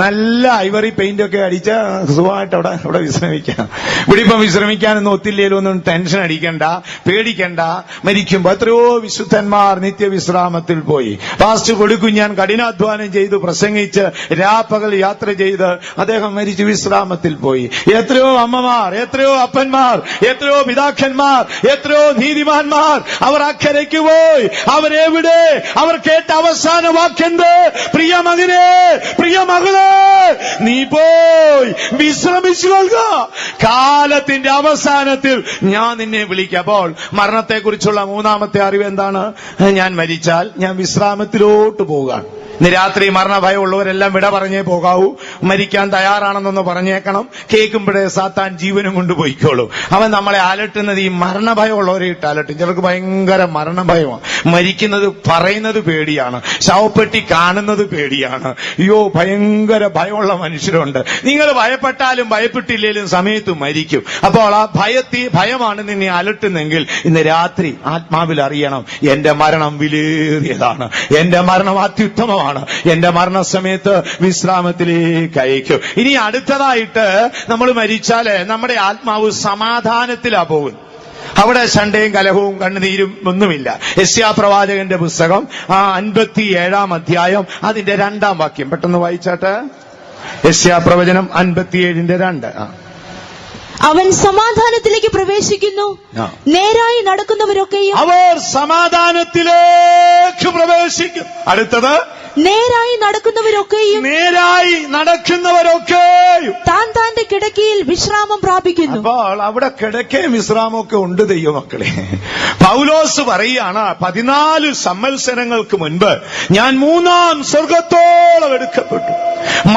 നല്ല ഐവറി പെയിന്റ് ഒക്കെ അടിച്ച സുഖമായിട്ട് അവിടെ വിശ്രമിക്കാം. ഇവിടെ ഇപ്പം വിശ്രമിക്കാനൊന്നും ഒത്തില്ലേലും ഒന്നും ടെൻഷൻ അടിക്കണ്ട, പേടിക്കണ്ട. മരിക്കുമ്പോ എത്രയോ വിശുദ്ധന്മാർ നിത്യവിശ്രാമത്തിൽ പോയി. പാസ്റ്റ് കൊടുക്കും ഞാൻ കഠിനാധ്വാനം ചെയ്ത് പ്രസംഗിച്ച് രാപ്പകൽ യാത്ര ചെയ്ത് അദ്ദേഹം മരിച്ചു വിശ്രാമത്തിൽ പോയി. എത്രയോ അമ്മമാർ, എത്രയോ അപ്പന്മാർ, എത്രയോ പിതാക്കന്മാർ, എത്രയോ നീതിമാന്മാർ അവർ അക്കരയ്ക്ക് പോയി. അവരെവിടെ? അവർ കേട്ട അവസാന വാക്കെന്ത്? പ്രിയ മകനെ, പ്രിയ മകളെ, നീ പോയി വിശ്രമിച്ചുകൊള്ളുക, കാലത്തിന്റെ അവസാനത്തിൽ ഞാൻ നിന്നെ വിളിക്കാം. അപ്പോൾ മരണത്തെക്കുറിച്ചുള്ള മൂന്നാമത്തെ അറിവ് എന്താണ്? ഞാൻ മരിച്ചാൽ ഞാൻ വിശ്രാമത്തിലോട്ട് പോവുകയാണ്. ഇന്ന് രാത്രി മരണഭയമുള്ളവരെല്ലാം വിട പറഞ്ഞേ പോകാവൂ. മരിക്കാൻ തയ്യാറാണെന്നൊന്ന് പറഞ്ഞേക്കണം. കേൾക്കുമ്പോഴേ സാത്താൻ ജീവനും കൊണ്ടുപോയിക്കോളൂ. അവൻ നമ്മളെ അലട്ടുന്നത് ഈ മരണഭയമുള്ളവരെ ഇട്ട് അലട്ടും. ചിലർക്ക് ഭയങ്കര മരണഭയമാണ്. മരിക്കുന്നത് പറയുന്നത് പേടിയാണ്, ശവപ്പെട്ടി കാണുന്നത് പേടിയാണ്. അയ്യോ ഭയങ്കര ഭയമുള്ള മനുഷ്യരുണ്ട്. നിങ്ങൾ ഭയപ്പെട്ടാലും ഭയപ്പെട്ടില്ലേലും സമയത്ത് മരിക്കും. അപ്പോൾ ആ ഭയമാണ് നിന്നെ അലട്ടുന്നെങ്കിൽ ഇന്ന് രാത്രി ആത്മാവിൽ അറിയണം, എന്റെ മരണം വിലേറിയതാണ്, എന്റെ മരണം അത്യുത്തമമാണ്, എന്റെ മരണസമയത്ത് വിശ്രാമത്തിലേക്ക് അയക്കും. ഇനി അടുത്തതായിട്ട് നമ്മൾ മരിച്ചാല് നമ്മുടെ ആത്മാവ് സമാധാനത്തിലാ പോകുന്നത്. അവിടെ ശണ്ടയും കലഹവും കണ്ണുനീരും ഒന്നുമില്ല. യെശയ്യാ പ്രവാചകന്റെ പുസ്തകം 57 അധ്യായം അതിന്റെ 2 വാക്യം പെട്ടെന്ന് വായിച്ചാട്ടെ. യെശയ്യാ പ്രവചനം 57:2. അവൻ സമാധാനത്തിലേക്ക് പ്രവേശിക്കുന്നു, നേരായി നടക്കുന്നവരൊക്കെയും അവർ സമാധാനത്തിലേക്ക് പ്രവേശിക്കും. അടുത്തത് നേരായി നടക്കുന്നവരൊക്കെയും താൻ താന്റെ കിടക്കയിൽ വിശ്രാമം പ്രാപിക്കുന്നു. അപ്പോൾ അവിടെ കിടക്കയും വിശ്രാമമൊക്കെ ഉണ്ട് ദൈവമക്കളെ. പൗലോസ് പറയുകയാണ്, 14 സംവത്സരങ്ങൾക്ക് മുൻപ് ഞാൻ 3-ാം സ്വർഗത്തോളം എടുക്കപ്പെട്ടു.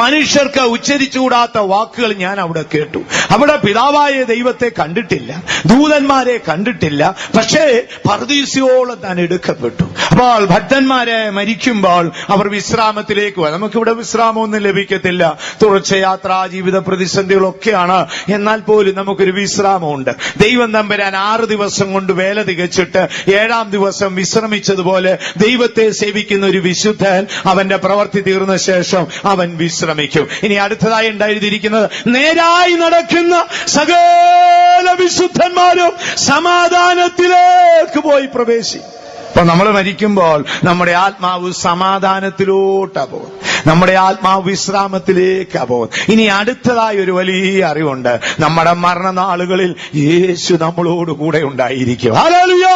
മനുഷ്യർക്ക് ഉച്ചരിച്ചുകൂടാത്ത വാക്കുകൾ ഞാൻ അവിടെ കേട്ടു. അവിടെ പിതാവായ ദൈവത്തെ കണ്ടിട്ടില്ല, ദൂതന്മാരെ കണ്ടിട്ടില്ല, പക്ഷേ പർദീസയോളം താൻ എടുക്കപ്പെട്ടു. അപ്പോൾ ഭക്തന്മാരെ മരിക്കുമ്പോൾ അവർ വിശ്രാമത്തിലേക്ക് വരും. നമുക്കിവിടെ വിശ്രാമമൊന്നും ലഭിക്കത്തില്ല, തുടർച്ചയാത്രാ ജീവിത പ്രതിസന്ധികളൊക്കെയാണ്. എന്നാൽ പോലും നമുക്കൊരു വിശ്രാമമുണ്ട്. ദൈവം തമ്പുരാൻ 6 ദിവസം കൊണ്ട് വേല തികച്ചിട്ട് 7-ാം ദിവസം വിശ്രമിച്ചതുപോലെ ദൈവത്തെ സേവിക്കുന്ന ഒരു വിശുദ്ധൻ അവന്റെ പ്രവൃത്തി തീർന്ന ശേഷം അവൻ വിശ്രമിക്കും. ഇനി അടുത്തതായി ഉണ്ടായിരിക്കുന്നത്, നേരായി നടക്കുന്ന സകല വിശുദ്ധന്മാരും സമാധാനത്തിലേക്ക് പോയി പ്രവേശിക്കും. അപ്പൊ നമ്മൾ മരിക്കുമ്പോൾ നമ്മുടെ ആത്മാവ് സമാധാനത്തിലോട്ടാ പോകും, നമ്മുടെ ആത്മാവ് വിശ്രാമത്തിലേക്കാ പോകും. ഇനി അടുത്തതായി ഒരു വലിയ അറിവുണ്ട്, നമ്മുടെ മരണനാളുകളിൽ യേശു നമ്മളോട് കൂടെ ഉണ്ടായിരിക്കും. ഹല്ലേലൂയ!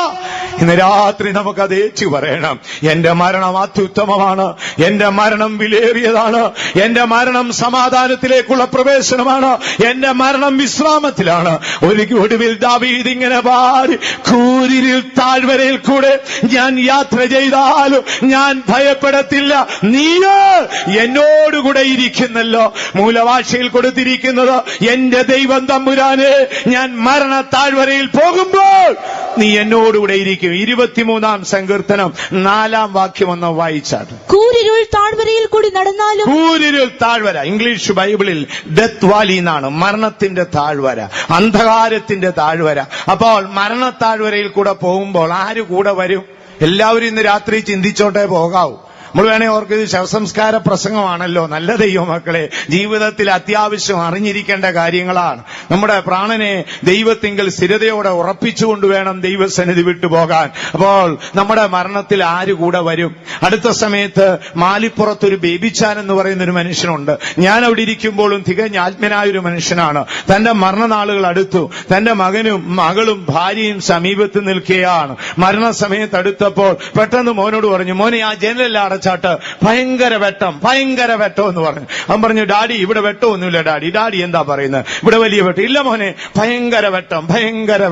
ഇന്ന് രാത്രി നമുക്കത് ഏറ്റു പറയണം. എന്റെ മരണം അത്യുത്തമമാണ്, എന്റെ മരണം വിലേറിയതാണ്, എന്റെ മരണം സമാധാനത്തിലേക്കുള്ള പ്രവേശനമാണ്, എന്റെ മരണം വിശ്രാമത്തിലാണ്. ഒടുവിൽ ദാവീദ് ഇങ്ങനെ പാടി, കൂരിരുൾ താഴ്വരയിൽ കൂടെ ഞാൻ യാത്ര ചെയ്താലും ഞാൻ ഭയപ്പെടത്തില്ല, നീയ് എന്നോടുകൂടെ ഇരിക്കുന്നല്ലോ. മൂലഭാഷയിൽ കൊടുത്തിരിക്കുന്നത്, എന്റെ ദൈവം തമ്പുരാനെ, ഞാൻ മരണ താഴ്വരയിൽ പോകുമ്പോൾ നീ എന്നോടുകൂടെ ഇരിക്കും. 23-ാം സങ്കീർത്തനം 4-ാം വാക്യം ഒന്ന് വായിച്ചാണ്. കൂരിരുൾ താഴ്വരയിൽ കൂടി നടന്നാലും, കൂരിരുൾ താഴ്വര ഇംഗ്ലീഷ് ബൈബിളിൽ ഡെത്ത് വാലി എന്നാണ്, മരണത്തിന്റെ താഴ്വര, അന്ധകാരത്തിന്റെ താഴ്വര. അപ്പോൾ മരണ താഴ്വരയിൽ കൂടെ പോകുമ്പോൾ ആര് കൂടെ വരും? എല്ലാവരും ഇന്ന് രാത്രി ചിന്തിച്ചോട്ടെ പോകാവൂ. നമ്മൾ വേണേ ഓർക്ക് ഇത് ശവസംസ്കാര പ്രസംഗമാണല്ലോ. നല്ല ദൈവമക്കളെ, ജീവിതത്തിൽ അത്യാവശ്യം അറിഞ്ഞിരിക്കേണ്ട കാര്യങ്ങളാണ്. നമ്മുടെ പ്രാണനെ ദൈവത്തിങ്കൽ സ്ഥിരതയോടെ ഉറപ്പിച്ചുകൊണ്ട് വേണം ദൈവസന്നിധി വിട്ടുപോകാൻ. അപ്പോൾ നമ്മുടെ മരണത്തിൽ ആര് കൂടെ വരും? അടുത്ത സമയത്ത് മാലിപ്പുറത്തൊരു ബേബിച്ചാൻ എന്ന് പറയുന്ന ഒരു മനുഷ്യനുണ്ട്. ഞാൻ അവിടെ ഇരിക്കുമ്പോഴും തികഞ്ഞ ആത്മനായൊരു മനുഷ്യനാണ്. തന്റെ മരണനാളുകൾ അടുത്തു. തന്റെ മകനും മകളും ഭാര്യയും സമീപത്ത് നിൽക്കുകയാണ്. മരണസമയത്ത് അടുത്തപ്പോൾ പെട്ടെന്ന് മോനോട് പറഞ്ഞു, മോനെ ആ ജനലെല്ലാം അടച്ചാട്ട്, ഭയങ്കര വെട്ടം എന്ന് പറഞ്ഞു. അവൻ പറഞ്ഞു, ഡാഡി ഇവിടെ വെട്ടമൊന്നുമില്ല ഡാഡി. ഡാഡി എന്താ പറയുന്നത്? ഇവിടെ വലിയ വെട്ടം ഇല്ല മോനെ, ഭയങ്കര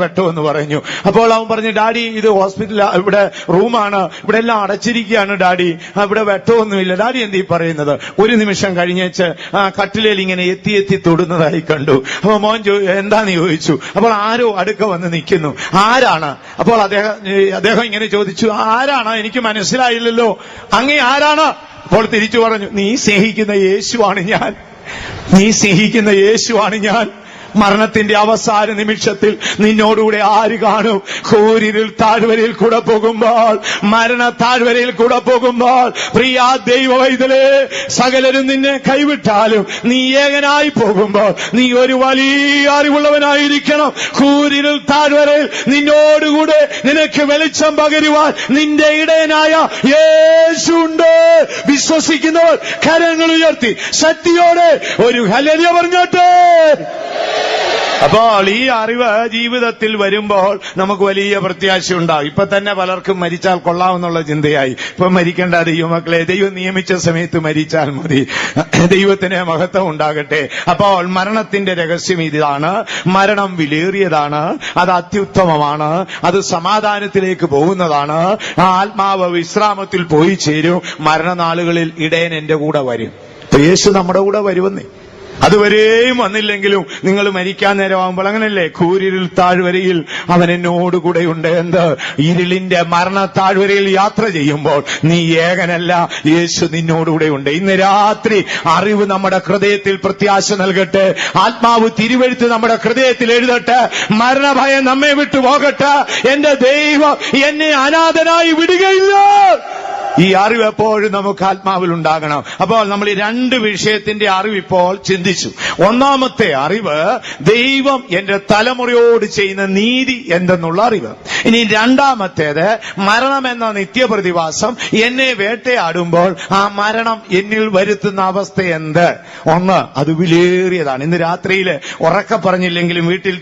വെട്ടം എന്ന് പറഞ്ഞു. അപ്പോൾ അവൻ പറഞ്ഞു, ഡാഡി ഇത് ഹോസ്പിറ്റൽ, ഇവിടെ റൂമാണ്, ഇവിടെ എല്ലാം അടച്ചിരിക്കുകയാണ് ഡാഡി, ഇവിടെ വെട്ടമൊന്നുമില്ല. ഡാഡി എന്തീ പറയുന്നത്? ഒരു നിമിഷം കഴിഞ്ഞേച്ച് കട്ടിലേൽ ഇങ്ങനെ എത്തി തൊടുന്നതായി കണ്ടു. അപ്പൊ മോൻ എന്താന്ന് ചോദിച്ചു. അപ്പോൾ ആരോ അടുക്ക വന്ന് നിൽക്കുന്നു. ആരാണ്? അപ്പോൾ അദ്ദേഹം ഇങ്ങനെ ചോദിച്ചു, ആരാണ്? എനിക്ക് മനസ്സിലായില്ലല്ലോ, അങ്ങേ ആരാണ്? അപ്പോൾ തിരിച്ചു പറഞ്ഞു, നീ സ്നേഹിക്കുന്ന യേശുവാണ് ഞാൻ. മരണത്തിന്റെ അവസാന നിമിഷത്തിൽ നിന്നോടുകൂടെ ആര് കാണും? കൂരിരുൾ താഴ്വരയിൽ കൂടെ പോകുമ്പോൾ, മരണ താഴ്വരയിൽ കൂടെ പോകുമ്പോൾ, പ്രിയ ദൈവവൈതലേ, സകലരും നിന്നെ കൈവിട്ടാലും നീ ഏകനായി പോകുമ്പോൾ നീ ഒരു വലിയ അറിവുള്ളവനായിരിക്കണം. കൂരിരുൾ താഴ്വരയിൽ നിന്നോടുകൂടെ നിനക്ക് വെളിച്ചം പകരുവാൻ നിന്റെ ഇടയനായ യേശുണ്ട്. വിശ്വസിക്കുന്നവർ കരങ്ങൾ ഉയർത്തി ശക്തിയോടെ ഒരു ഹല്ലേലൂയ പറഞ്ഞോട്ടെ. അപ്പോൾ ഈ അറിവ് ജീവിതത്തിൽ വരുമ്പോൾ നമുക്ക് വലിയ പ്രത്യാശ ഉണ്ടാകും. ഇപ്പൊ തന്നെ പലർക്കും മരിച്ചാൽ കൊള്ളാമെന്നുള്ള ചിന്തയായി. ഇപ്പൊ മരിക്കേണ്ട ദൈവമക്കളെ, ദൈവം നിയമിച്ച സമയത്ത് മരിച്ചാൽ മതി. ദൈവത്തിന് മഹത്വം ഉണ്ടാകട്ടെ. അപ്പോൾ മരണത്തിന്റെ രഹസ്യം ഇതാണ്. മരണം വിലേറിയതാണ്, അത് അത്യുത്തമമാണ്, അത് സമാധാനത്തിലേക്ക് പോകുന്നതാണ്. ആ ആത്മാവ് വിശ്രാമത്തിൽ പോയി ചേരും. മരണനാളുകളിൽ ഇടയൻ എന്റെ കൂടെ വരും. യേശു നമ്മുടെ കൂടെ വരുമെന്നേ. അതുവരെയും വന്നില്ലെങ്കിലും നിങ്ങൾ മരിക്കാൻ നേരമാകുമ്പോൾ അങ്ങനല്ലേ, കൂരിരുൾ താഴ്വരയിൽ അവൻ എന്നോടുകൂടെയുണ്ട്. എന്ത്? ഇരുളിന്റെ മരണ താഴ്വരയിൽ യാത്ര ചെയ്യുമ്പോൾ നീ ഏകനല്ല, യേശു നിന്നോടുകൂടെയുണ്ട്. ഇന്ന് രാത്രി അറിവ് നമ്മുടെ ഹൃദയത്തിൽ പ്രത്യാശ നൽകട്ടെ. ആത്മാവ് തിരുവെഴുത്ത് നമ്മുടെ ഹൃദയത്തിൽ എഴുതട്ടെ. മരണഭയം നമ്മെ വിട്ടു പോകട്ടെ. എന്റെ ദൈവം എന്നെ അനാഥനായി വിടുകയില്ല. ഈ അറിവ് എപ്പോഴും നമുക്ക് ആത്മാവിൽ ഉണ്ടാകണം. അപ്പോൾ നമ്മൾ ഈ രണ്ട് വിഷയത്തിന്റെ അറിവ് ഇപ്പോൾ ചിന്തിച്ചു. ഒന്നാമത്തെ അറിവ് ദൈവം എന്റെ തലമുറയോട് ചെയ്യുന്ന നീതി എന്തെന്നുള്ള അറിവ്. ഇനി രണ്ടാമത്തേത് മരണമെന്ന നിത്യപ്രതിഭാസം എന്നെ വേട്ടയാടുമ്പോൾ ആ മരണം എന്നിൽ വരുത്തുന്ന അവസ്ഥ എന്ത്? ഒന്ന്, അത് വിലേറിയതാണ്. ഇന്ന് രാത്രിയിൽ ഉറക്കെ പറഞ്ഞില്ലെങ്കിലും വീട്ടിൽ